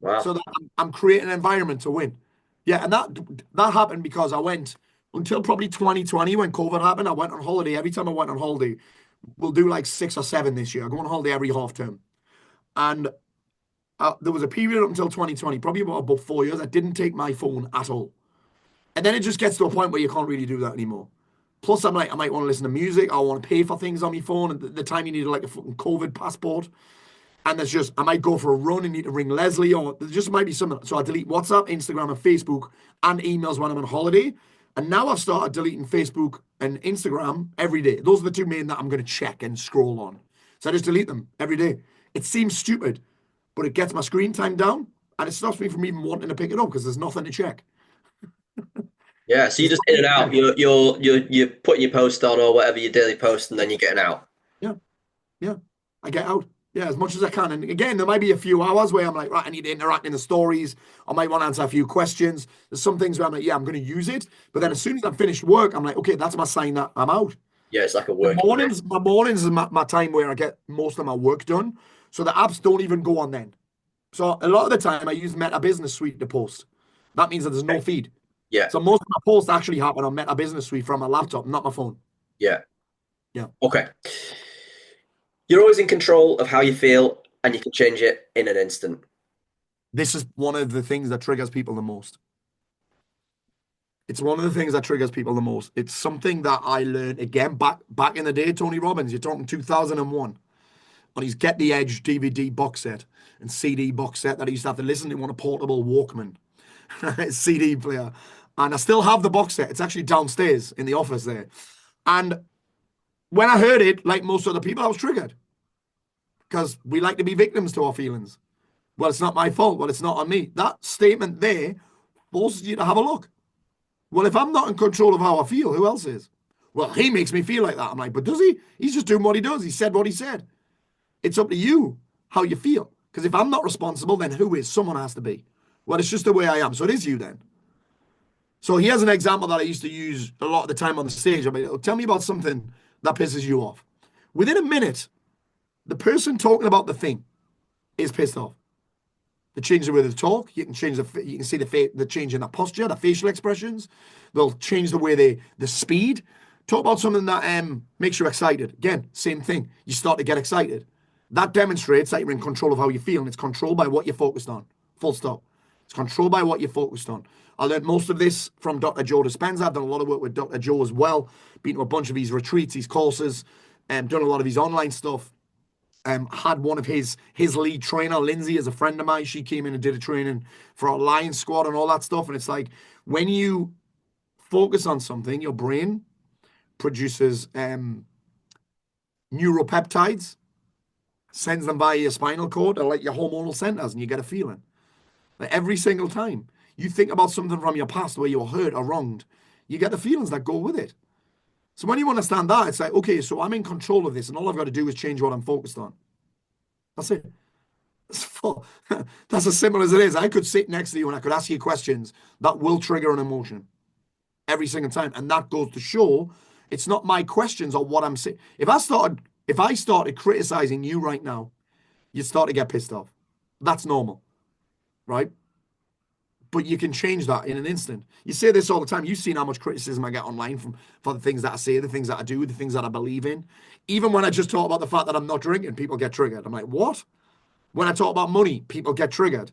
Wow. So that I'm creating an environment to win. Yeah, and that happened because I went until probably 2020 when COVID happened. I went on holiday. Every time I went on holiday, we'll do like 6 or 7 this year. I go on holiday every half term. And there was a period up until 2020, probably about 4 years, I didn't take my phone at all. And then it just gets to a point where you can't really do that anymore. Plus, I'm like, I might want to listen to music. I want to pay for things on my phone. And the time you need like a fucking COVID passport. And there's just, I might go for a run and need to ring Leslie, or there just might be something. So I delete WhatsApp, Instagram, and Facebook, and emails when I'm on holiday. And now I've started deleting Facebook and Instagram every day. Those are the two main that I'm going to check and scroll on. So I just delete them every day. It seems stupid, but it gets my screen time down, and it stops me from even wanting to pick it up because there's nothing to check. Yeah, so you're just in and out. You're putting your post on or whatever your daily post, and then you're getting out. Yeah, I get out. Yeah, as much as I can. And again, there might be a few hours where I'm like, right, I need to interact in the stories. I might want to answer a few questions. There's some things where I'm like, yeah, I'm going to use it. But then as soon as I've finished work, I'm like, okay, that's my sign that I'm out. Yeah, it's like a work. My mornings is my time where I get most of my work done. So the apps don't even go on then. So a lot of the time I use Meta Business Suite to post. That means that there's no feed. Yeah. So most of my posts actually happen on Meta Business Suite from my laptop, not my phone. Yeah. Yeah. Okay. You're always in control of how you feel, and you can change it in an instant. This is one of the things that triggers people the most. It's one of the things that triggers people the most. It's something that I learned again back in the day. Tony Robbins, you're talking 2001, on his Get the Edge DVD box set and CD box set that I used to have to listen to on a portable Walkman CD player, and I still have the box set. It's actually downstairs in the office there. And when I heard it, like most other people, I was triggered because we like to be victims to our feelings. Well, it's not my fault. Well, it's not on me. That statement there forces you to have a look. Well, if I'm not in control of how I feel, who else is? Well, he makes me feel like that. I'm like, but does he? He's just doing what he does. He said what he said. It's up to you how you feel. Because if I'm not responsible, then who is? Someone has to be. Well, it's just the way I am. So it is you then. So here's an example that I used to use a lot of the time on the stage. I'm like, tell me about something that pisses you off. Within a minute, the person talking about the thing is pissed off. They change the way they talk. You can change you can see the change in their posture, the facial expressions. They'll change the way the speed. Talk about something that makes you excited. Again, same thing. You start to get excited. That demonstrates that you're in control of how you feel, and it's controlled by what you're focused on. Full stop. It's controlled by what you're focused on. I learned most of this from Dr. Joe Dispenza. I've done a lot of work with Dr. Joe as well. Been to a bunch of his retreats, his courses, done a lot of his online stuff. Had one of his lead trainer, Lindsay, as a friend of mine. She came in and did a training for our Lion Squad and all that stuff. And it's like when you focus on something, your brain produces neuropeptides, sends them via your spinal cord, or like your hormonal centers, and you get a feeling. Like every single time you think about something from your past where you were hurt or wronged, you get the feelings that go with it. So when you understand that, it's like, okay, so I'm in control of this, and all I've got to do is change what I'm focused on. That's it. That's as simple as it is. I could sit next to you and I could ask you questions that will trigger an emotion every single time. And that goes to show it's not my questions or what I'm saying. If I started criticizing you right now, you'd start to get pissed off. That's normal, right? But you can change that in an instant. You say this all the time. You've seen how much criticism I get online for the things that I say, the things that I do, the things that I believe in. Even when I just talk about the fact that I'm not drinking, people get triggered. I'm like, what? When I talk about money, people get triggered.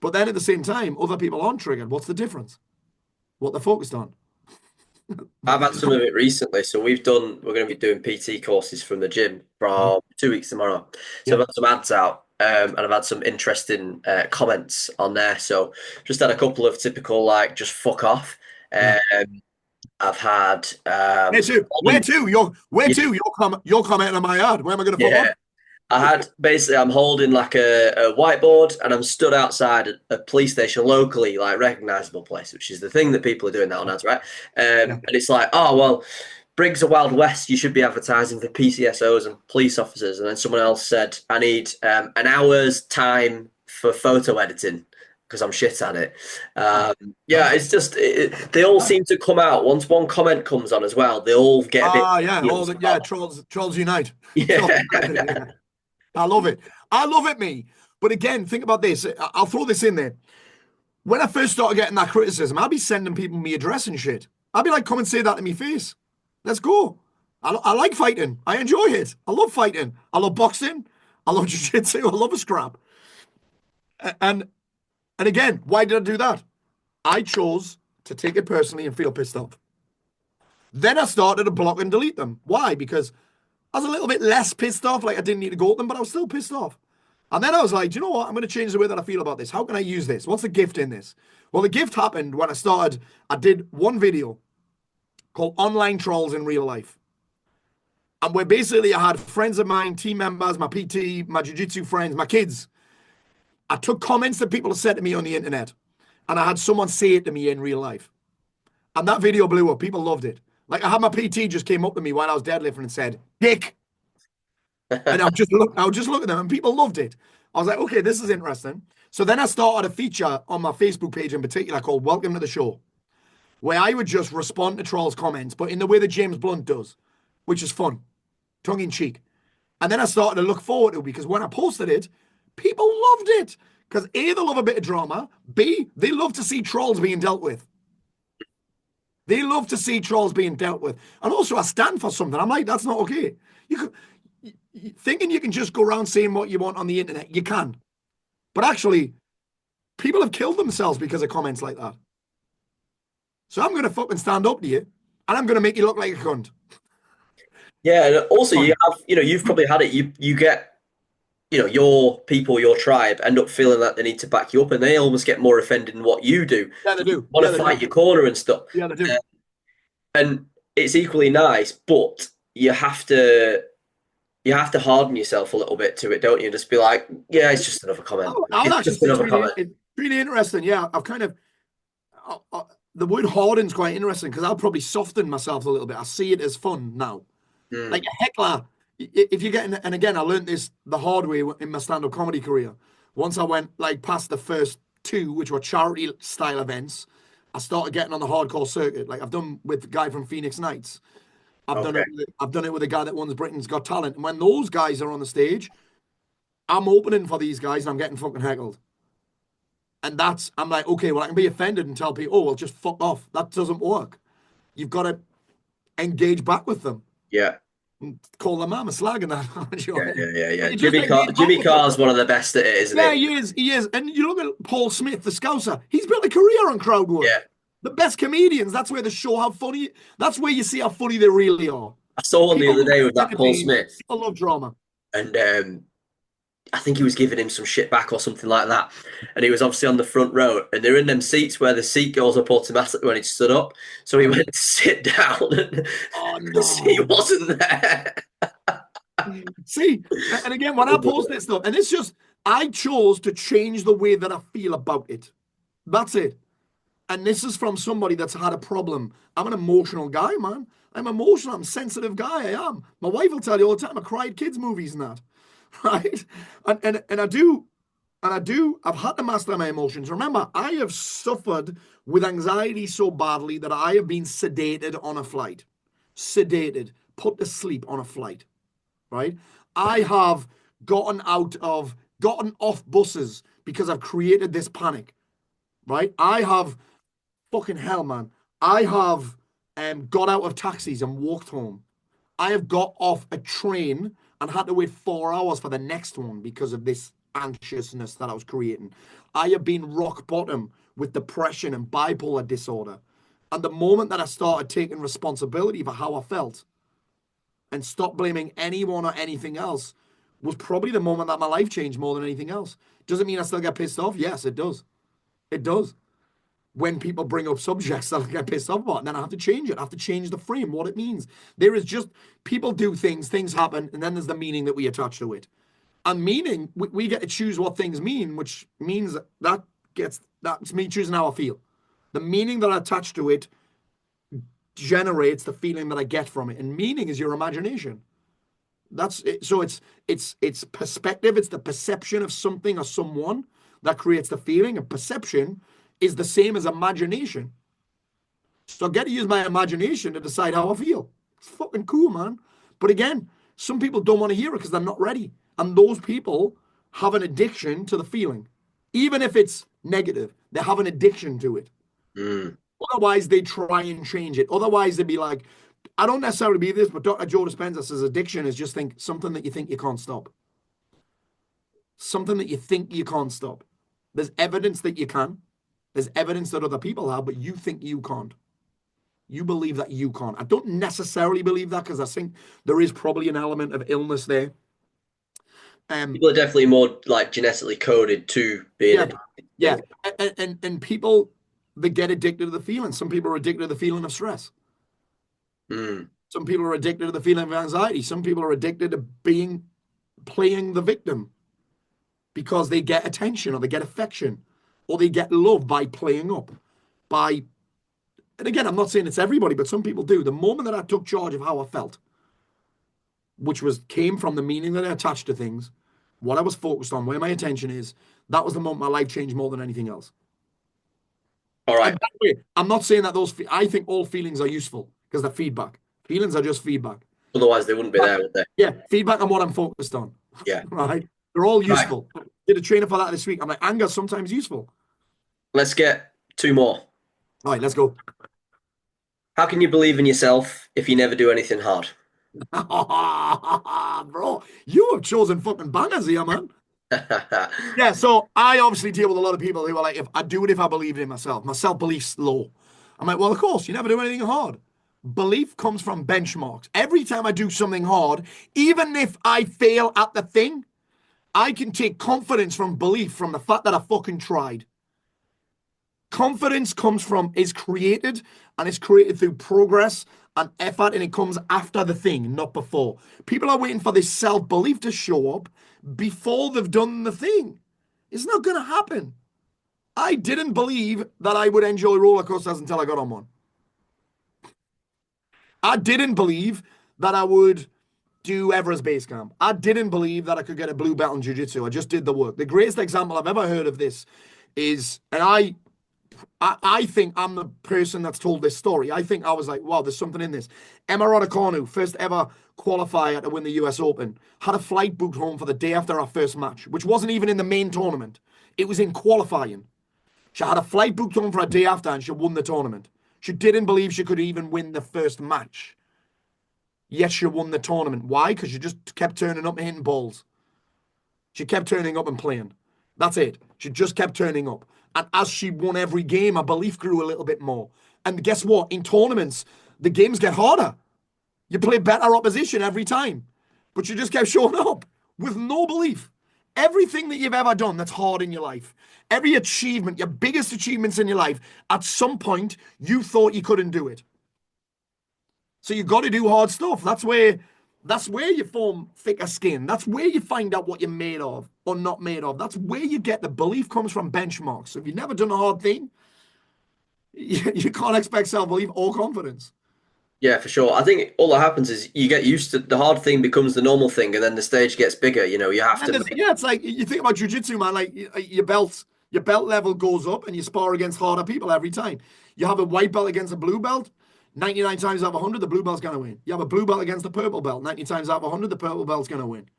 But then at the same time, other people aren't triggered. What's the difference? What they're focused on. I've had some of it recently. So we're going to be doing PT courses from the gym from 2 weeks tomorrow. So Yeah. I've had some ads out, and I've had some interesting comments on there. So just had a couple of typical, like, just fuck off. Yeah. I've had Where to? Where to? Where yeah, to? You're commenting on my ad. Where am I going to fuck yeah. off? I had basically, I'm holding like a whiteboard, and I'm stood outside a police station locally, like recognizable place, which is the thing that people are doing now on ads, right? Yeah. And it's like, oh, well, Briggs are Wild West, you should be advertising for PCSOs and police officers. And then someone else said, I need an hour's time for photo editing because I'm shit at it. Yeah, it's just, they all seem to come out. Once one comment comes on as well, they all get a bit. Yeah. Trolls unite. Trolls Yeah. unite, yeah. I love it. I love it, me. But again, think about this. I'll throw this in there. When I first started getting that criticism, I'd be sending people me address and shit. I'd be like, come and say that to me face. Let's go. I like fighting. I enjoy it. I love fighting. I love boxing. I love jiu-jitsu. I love a scrap. And again, why did I do that? I chose to take it personally and feel pissed off. Then I started to block and delete them. Why? Because I was a little bit less pissed off. Like I didn't need to go at them, but I was still pissed off. And then I was like, do you know what? I'm going to change the way that I feel about this. How can I use this? What's the gift in this? Well, the gift happened when I did one video called Online Trolls in Real Life. And where basically I had friends of mine, team members, my PT, my jiu-jitsu friends, my kids. I took comments that people had said to me on the internet, and I had someone say it to me in real life. And that video blew up. People loved it. Like I had my PT just came up to me while I was deadlifting and said, "Dick." And I would just look at them, and people loved it. I was like, okay, this is interesting. So then I started a feature on my Facebook page in particular called Welcome to the Show, where I would just respond to trolls' comments, but in the way that James Blunt does, which is fun, tongue in cheek. And then I started to look forward to it because when I posted it, people loved it. Because A, they love a bit of drama. B, they love to see trolls being dealt with. They love to see trolls being dealt with. And also, I stand for something. I'm like, that's not okay. Thinking you can just go around saying what you want on the internet, you can. But actually, people have killed themselves because of comments like that. So I'm going to fucking stand up to you, and I'm going to make you look like a cunt. Yeah, and also you have, you've probably had it. You get, your people, your tribe end up feeling that they need to back you up, and they almost get more offended in what you do. Yeah, they do. Want Yeah, to they fight do. your corner and stuff. Yeah, they do. And it's equally nice, but you have to harden yourself a little bit to it, don't you? Just be like, yeah, it's just another comment. I would It's actually just say another comment. it's really interesting. Yeah, I've kind of the word harden's quite interesting because I'll probably soften myself a little bit. I see it as fun now. Like a heckler, if you're getting, and again, I learned this the hard way in my stand-up comedy career. Once I went like past the first two, which were charity style events, I started getting on the hardcore circuit. Like I've done with the guy from Phoenix Nights. Okay. I've done it with a guy that won Britain's Got Talent. And when those guys are on the stage, I'm opening for these guys and I'm getting fucking heckled. And I'm like, okay, well, I can be offended and tell people, oh, well, just fuck off. That doesn't work. You've got to engage back with them. Yeah. And call them mama slag and that. Yeah. You just engage back Jimmy with them. Carr's one of the best at it, isn't Yeah, it? he is. And you look at Paul Smith, the Scouser. He's built a career on crowd work. Yeah. The best comedians, that's where they show how funny, that's where you see how funny they really are. I saw one the People other love day with that Paul entertainment. Smith, People love drama. and I think he was giving him some shit back or something like that. And he was obviously on the front row, and they're in them seats where the seat goes up automatically when he stood up. So he went to sit down, and Oh, the seat no. wasn't there. See, and again, when I post this stuff, and it's just, I chose to change the way that I feel about it. That's it. And this is from somebody that's had a problem. I'm an emotional guy, man. I'm emotional. I'm a sensitive guy. I am. My wife will tell you all the time, I cried kids' movies and that. Right? And I do. I've had to master my emotions. Remember, I have suffered with anxiety so badly that I have been sedated on a flight. Sedated, put to sleep on a flight. Right? I have gotten off buses because I've created this panic. Right? I have fucking hell, man. I have got out of taxis and walked home. I have got off a train and had to wait 4 hours for the next one because of this anxiousness that I was creating. I have been rock bottom with depression and bipolar disorder. And the moment that I started taking responsibility for how I felt and stopped blaming anyone or anything else was probably the moment that my life changed more than anything else. Does it mean I still get pissed off? Yes, it does. It does. When people bring up subjects that I get pissed off about, and then I have to change it. I have to change the frame, what it means. There is just, people do things happen, and then there's the meaning that we attach to it. And meaning, we get to choose what things mean, which means that's me choosing how I feel. The meaning that I attach to it generates the feeling that I get from it. And meaning is your imagination. That's it. So it's perspective, it's the perception of something or someone that creates the feeling. And perception is the same as imagination. So I get to use my imagination to decide how I feel. It's fucking cool, man. But again, some people don't want to hear it because they're not ready. And those people have an addiction to the feeling. Even if it's negative, they have an addiction to it. Otherwise, they try and change it. Otherwise, they'd be like, I don't necessarily believe this, but Dr. Joe Dispenza says addiction is just something that you think you can't stop. Something that you think you can't stop. There's evidence that you can. There's evidence that other people have, but you think you can't. You believe that you can't. I don't necessarily believe that because I think there is probably an element of illness there. People are definitely more like genetically coded to being addicted. Yeah. And people that get addicted to the feeling. Some people are addicted to the feeling of stress. Some people are addicted to the feeling of anxiety. Some people are addicted to playing the victim because they get attention or they get affection or they get love by playing up. And again, I'm not saying it's everybody, but some people do. The moment that I took charge of how I felt, which came from the meaning that I attached to things, what I was focused on, where my attention is, that was the moment my life changed more than anything else. All right. And by the way, I'm not saying that I think all feelings are useful because they're feedback. Feelings are just feedback. Otherwise, they wouldn't be there, would they? Yeah, feedback on what I'm focused on. Yeah. Right? They're all useful. Right. Did a trainer for that this week. I'm like, anger's sometimes useful. Let's get two more. All right, let's go. How can you believe in yourself if you never do anything hard? Bro, you have chosen fucking bangers here, man. Yeah, so I obviously deal with a lot of people who are like, if I do it if I believe in myself. My self-belief's low. I'm like, well, of course, you never do anything hard. Belief comes from benchmarks. Every time I do something hard, even if I fail at the thing, I can take confidence from belief from the fact that I fucking tried. Confidence is created, and it's created through progress and effort, and it comes after the thing, not before. People are waiting for this self-belief to show up before they've done the thing. It's not going to happen. I didn't believe that I would enjoy roller coasters until I got on one. I didn't believe that I would do Everest Base Camp. I didn't believe that I could get a blue belt in jiu-jitsu. I just did the work. The greatest example I've ever heard of this is, and I think I'm the person that's told this story. I think I was like, wow, there's something in this. Emma Raducanu, first ever qualifier to win the US Open, had a flight booked home for the day after our first match, which wasn't even in the main tournament. It was in qualifying. She had a flight booked home for a day after, and she won the tournament. She didn't believe she could even win the first match. Yet she won the tournament. Why? Because she just kept turning up and hitting balls. She kept turning up and playing. That's it. She just kept turning up. And as she won every game, her belief grew a little bit more. And guess what? In tournaments, the games get harder. You play better opposition every time. But she just kept showing up with no belief. Everything that you've ever done that's hard in your life, every achievement, your biggest achievements in your life, at some point, you thought you couldn't do it. So you got to do hard stuff. That's where you form thicker skin. That's where you find out what you're made of or not made of. That's where you get the belief comes from benchmarks. So if you've never done a hard thing, you can't expect self-belief or confidence. Yeah, for sure. I think all that happens is you get used to the hard thing becomes the normal thing, and then the stage gets bigger. You have to make. Yeah, it's like you think about jiu-jitsu, man. Like your belt level goes up, and you spar against harder people every time. You have a white belt against a blue belt. 99 times out of 100, the blue belt's going to win. You have a blue belt against the purple belt. 90 times out of 100, the purple belt's going to win.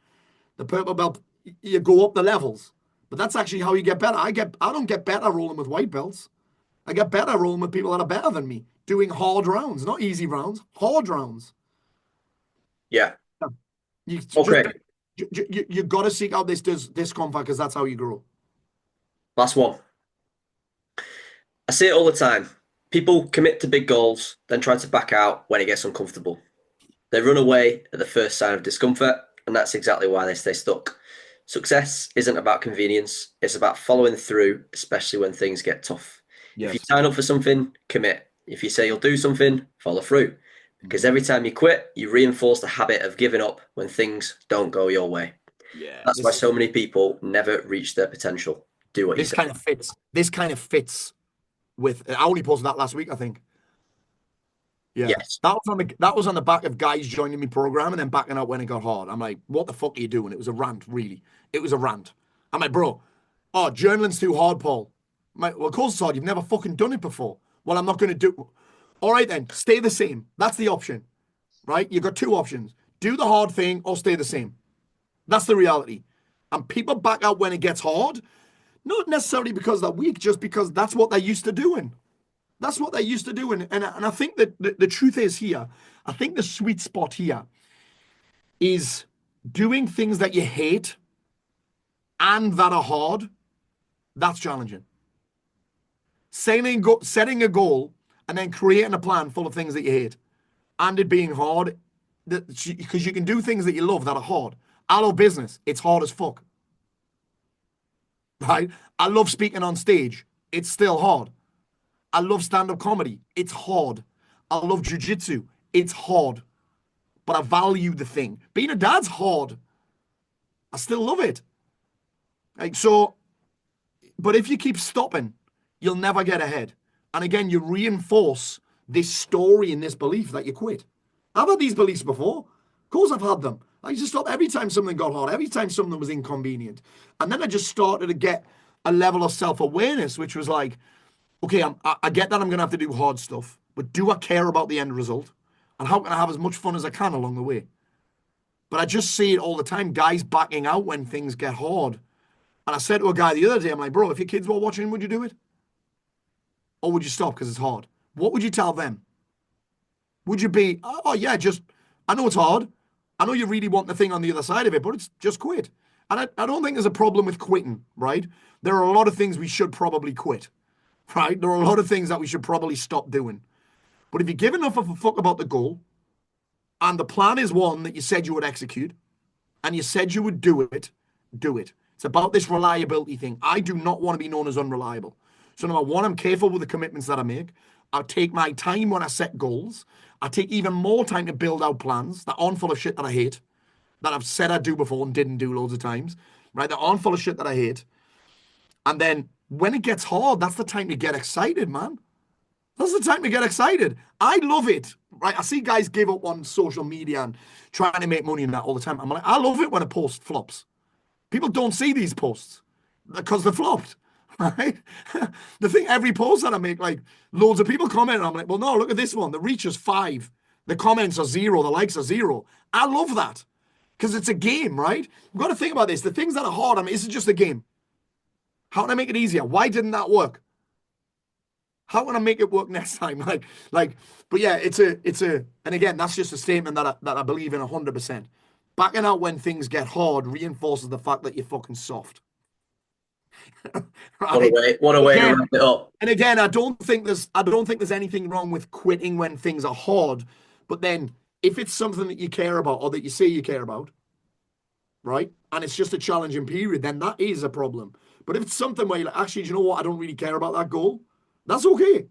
The purple belt, you go up the levels. But that's actually how you get better. I don't get better rolling with white belts. I get better rolling with people that are better than me, doing hard rounds, not easy rounds, hard rounds. Yeah. You Okay. you got to seek out this discomfort because that's how you grow. Last one. I see it all the time. People commit to big goals, then try to back out when it gets uncomfortable. They run away at the first sign of discomfort, and that's exactly why they stay stuck. Success isn't about convenience, it's about following through, especially when things get tough. If you sign up for something, commit. If you say you'll do something, follow through. Because every time you quit, you reinforce the habit of giving up when things don't go your way. Yeah. That's why so many people never reach their potential. Do what you say. This kind of fits with. I only posted that last week, I think. Yeah. Yes. That was on the back of guys joining me program and then backing out when it got hard. I'm like, what the fuck are you doing? It was a rant, really. It was a rant. I'm like, bro, journaling's too hard, Paul. I'm like, well, of course it's hard. You've never fucking done it before. Well, I'm not going to do. All right, then, stay the same. That's the option, right? You've got two options: do the hard thing or stay the same. That's the reality. And people back out when it gets hard, not necessarily because they're weak, just because that's what they're used to doing. That's what they're used to doing. And I think that the truth is here, I think the sweet spot here is doing things that you hate and that are hard. That's challenging. Setting a goal and then creating a plan full of things that you hate and it being hard, because you can do things that you love that are hard. I love business. It's hard as fuck. Right? I love speaking on stage. It's still hard. I love stand-up comedy. It's hard. I love jiu-jitsu. It's hard. But I value the thing. Being a dad's hard. I still love it. Like, so, but if you keep stopping, you'll never get ahead. And again, you reinforce this story and this belief that you quit. I've had these beliefs before. Of course I've had them. I used to stop every time something got hard, every time something was inconvenient. And then I just started to get a level of self-awareness, which was like, okay, I get that I'm going to have to do hard stuff, but do I care about the end result? And how can I have as much fun as I can along the way? But I just see it all the time, guys backing out when things get hard. And I said to a guy the other day, I'm like, bro, if your kids were watching, would you do it? Or would you stop because it's hard? What would you tell them? Would you be, oh yeah, just, I know it's hard. I know you really want the thing on the other side of it, but it's just quit. And I don't think there's a problem with quitting, right? There are a lot of things we should probably quit, right? There are a lot of things that we should probably stop doing. But if you give enough of a fuck about the goal, and the plan is one that you said you would execute, and you said you would do it, do it. It's about this reliability thing. I do not want to be known as unreliable. So number one, I'm careful with the commitments that I make. I take my time when I set goals. I take even more time to build out plans that aren't full of shit that I hate, that I've said I'd do before and didn't do loads of times, right? That aren't full of shit that I hate. And then when it gets hard, that's the time to get excited, man. That's the time to get excited. I love it, right? I see guys give up on social media and trying to make money in that all the time. I'm like, I love it when a post flops. People don't see these posts because they're flopped, right? The thing, every post that I make, like loads of people comment, and I'm like, well, no, look at this one. The reach is 5. The comments are 0. The likes are 0. I love that because it's a game, right? You've got to think about this. The things that are hard, I mean, it's just a game. How can I make it easier? Why didn't that work? How can I make it work next time? But yeah, it's a, and again, that's just a statement that I believe in 100%. Backing out when things get hard reinforces the fact that you're fucking soft. Right? What a way to wrap it up. And again, I don't think there's anything wrong with quitting when things are hard. But then if it's something that you care about or that you say you care about, right? And it's just a challenging period, then that is a problem. But if it's something where you're like, actually, do you know what? I don't really care about that goal. That's okay.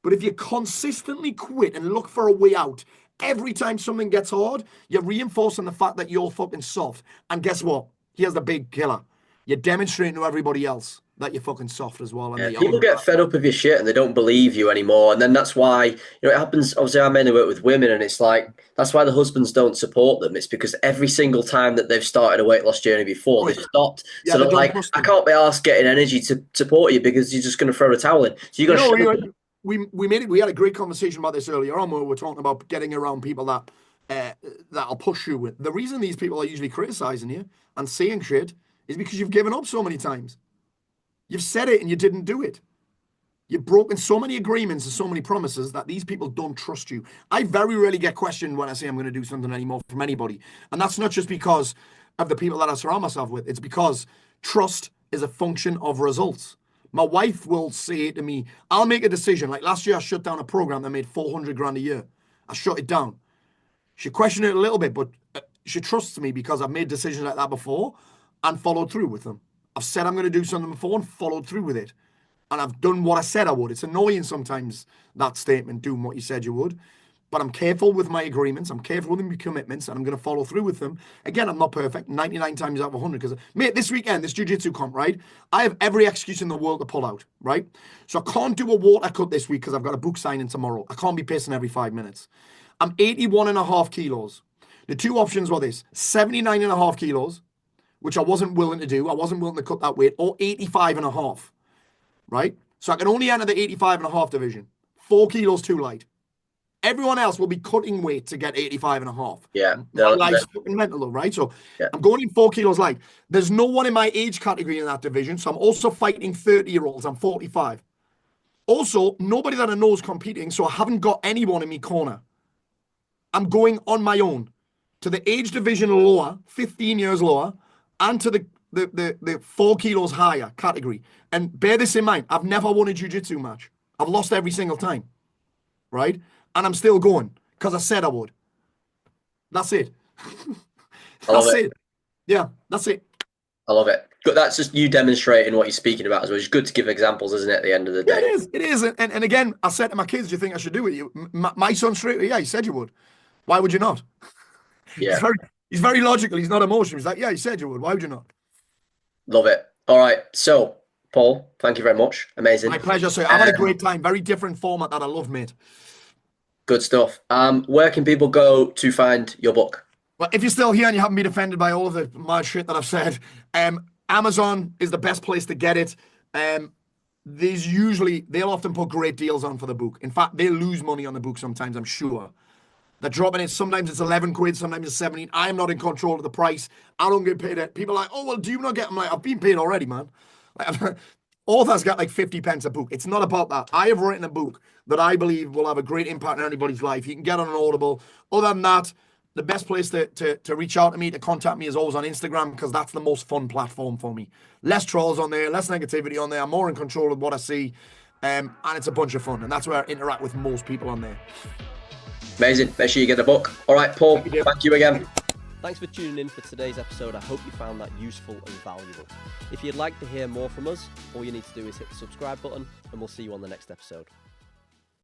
But if you consistently quit and look for a way out, every time something gets hard, you're reinforcing the fact that you're fucking soft. And guess what? Here's the big killer. You're demonstrating to everybody else that you're fucking soft as well. And people get fed up of your shit and they don't believe you anymore. And then that's why, it happens. Obviously, I mainly work with women, and it's like, that's why the husbands don't support them. It's because every single time that they've started a weight loss journey before, they've stopped. Yeah, so they're like, I can't be asked getting energy to support you because you're just going to throw the towel in. So you got to we had a great conversation about this earlier on where we were talking about getting around people that'll push you with. The reason these people are usually criticizing you and saying shit is because you've given up so many times. You've said it and you didn't do it. You've broken so many agreements and so many promises that these people don't trust you. I very rarely get questioned when I say I'm going to do something anymore from anybody. And that's not just because of the people that I surround myself with. It's because trust is a function of results. My wife will say to me, I'll make a decision. Like last year, I shut down a program that made 400 grand a year. I shut it down. She questioned it a little bit, but she trusts me because I've made decisions like that before and followed through with them. I've said I'm going to do something before and followed through with it. And I've done what I said I would. It's annoying sometimes, that statement, doing what you said you would. But I'm careful with my agreements. I'm careful with my commitments, and I'm going to follow through with them. Again, I'm not perfect, 99 times out of 100. Because, mate, this weekend, this jiu-jitsu comp, right? I have every excuse in the world to pull out, right? So I can't do a water cut this week because I've got a book signing tomorrow. I can't be pissing every 5 minutes. I'm 81.5 kilos. The two options were this: 79.5 kilos, which I wasn't willing to do. I wasn't willing to cut that weight, or 85.5, right? So I can only enter the 85.5 division. 4 kilos too light. Everyone else will be cutting weight to get 85.5. Yeah. My life's fucking mental, though, right? So yeah. I'm going in 4 kilos light. There's no one in my age category in that division. So I'm also fighting 30-year-olds. I'm 45. Also, nobody that I know is competing. So I haven't got anyone in my corner. I'm going on my own to the age division lower, 15 years lower, and to the 4 kilos higher category. And bear this in mind, I've never won a jiu-jitsu match. I've lost every single time, right? And I'm still going because I said I would. That's it. That's it. Yeah, that's it. I love it. But that's just you demonstrating what you're speaking about as well. It's good to give examples, isn't it, at the end of the day? Yeah, it is. And again, I said to my kids, do you think I should do it? My son straight away, yeah, he said you would. Why would you not? Yeah. He's very logical. He's not emotional. He's like, yeah, he said you would. Why would you not? Love it. All right. So, Paul, thank you very much. Amazing. My pleasure, sir. I've had a great time. Very different format that I love, mate. Good stuff. Where can people go to find your book? Well, if you're still here and you haven't been offended by all of the mad shit that I've said, Amazon is the best place to get it. They'll often put great deals on for the book. In fact, they lose money on the book sometimes, I'm sure. They're dropping it. Sometimes it's 11 quid, sometimes it's 17. I am not in control of the price. I don't get paid. People are like, oh, well, do you not get? I'm like, I've been paid already, man. authors get like 50 pence a book. It's not about that. I have written a book that I believe will have a great impact on anybody's life. You can get on an Audible. Other than that, the best place to reach out to me, to contact me, is always on Instagram, because that's the most fun platform for me. Less trolls on there, less negativity on there. I'm more in control of what I see, and it's a bunch of fun. And that's where I interact with most people on there. Amazing. Make sure you get the book. All right, Paul, thank you again. Thanks for tuning in for today's episode. I hope you found that useful and valuable. If you'd like to hear more from us, all you need to do is hit the subscribe button, and we'll see you on the next episode.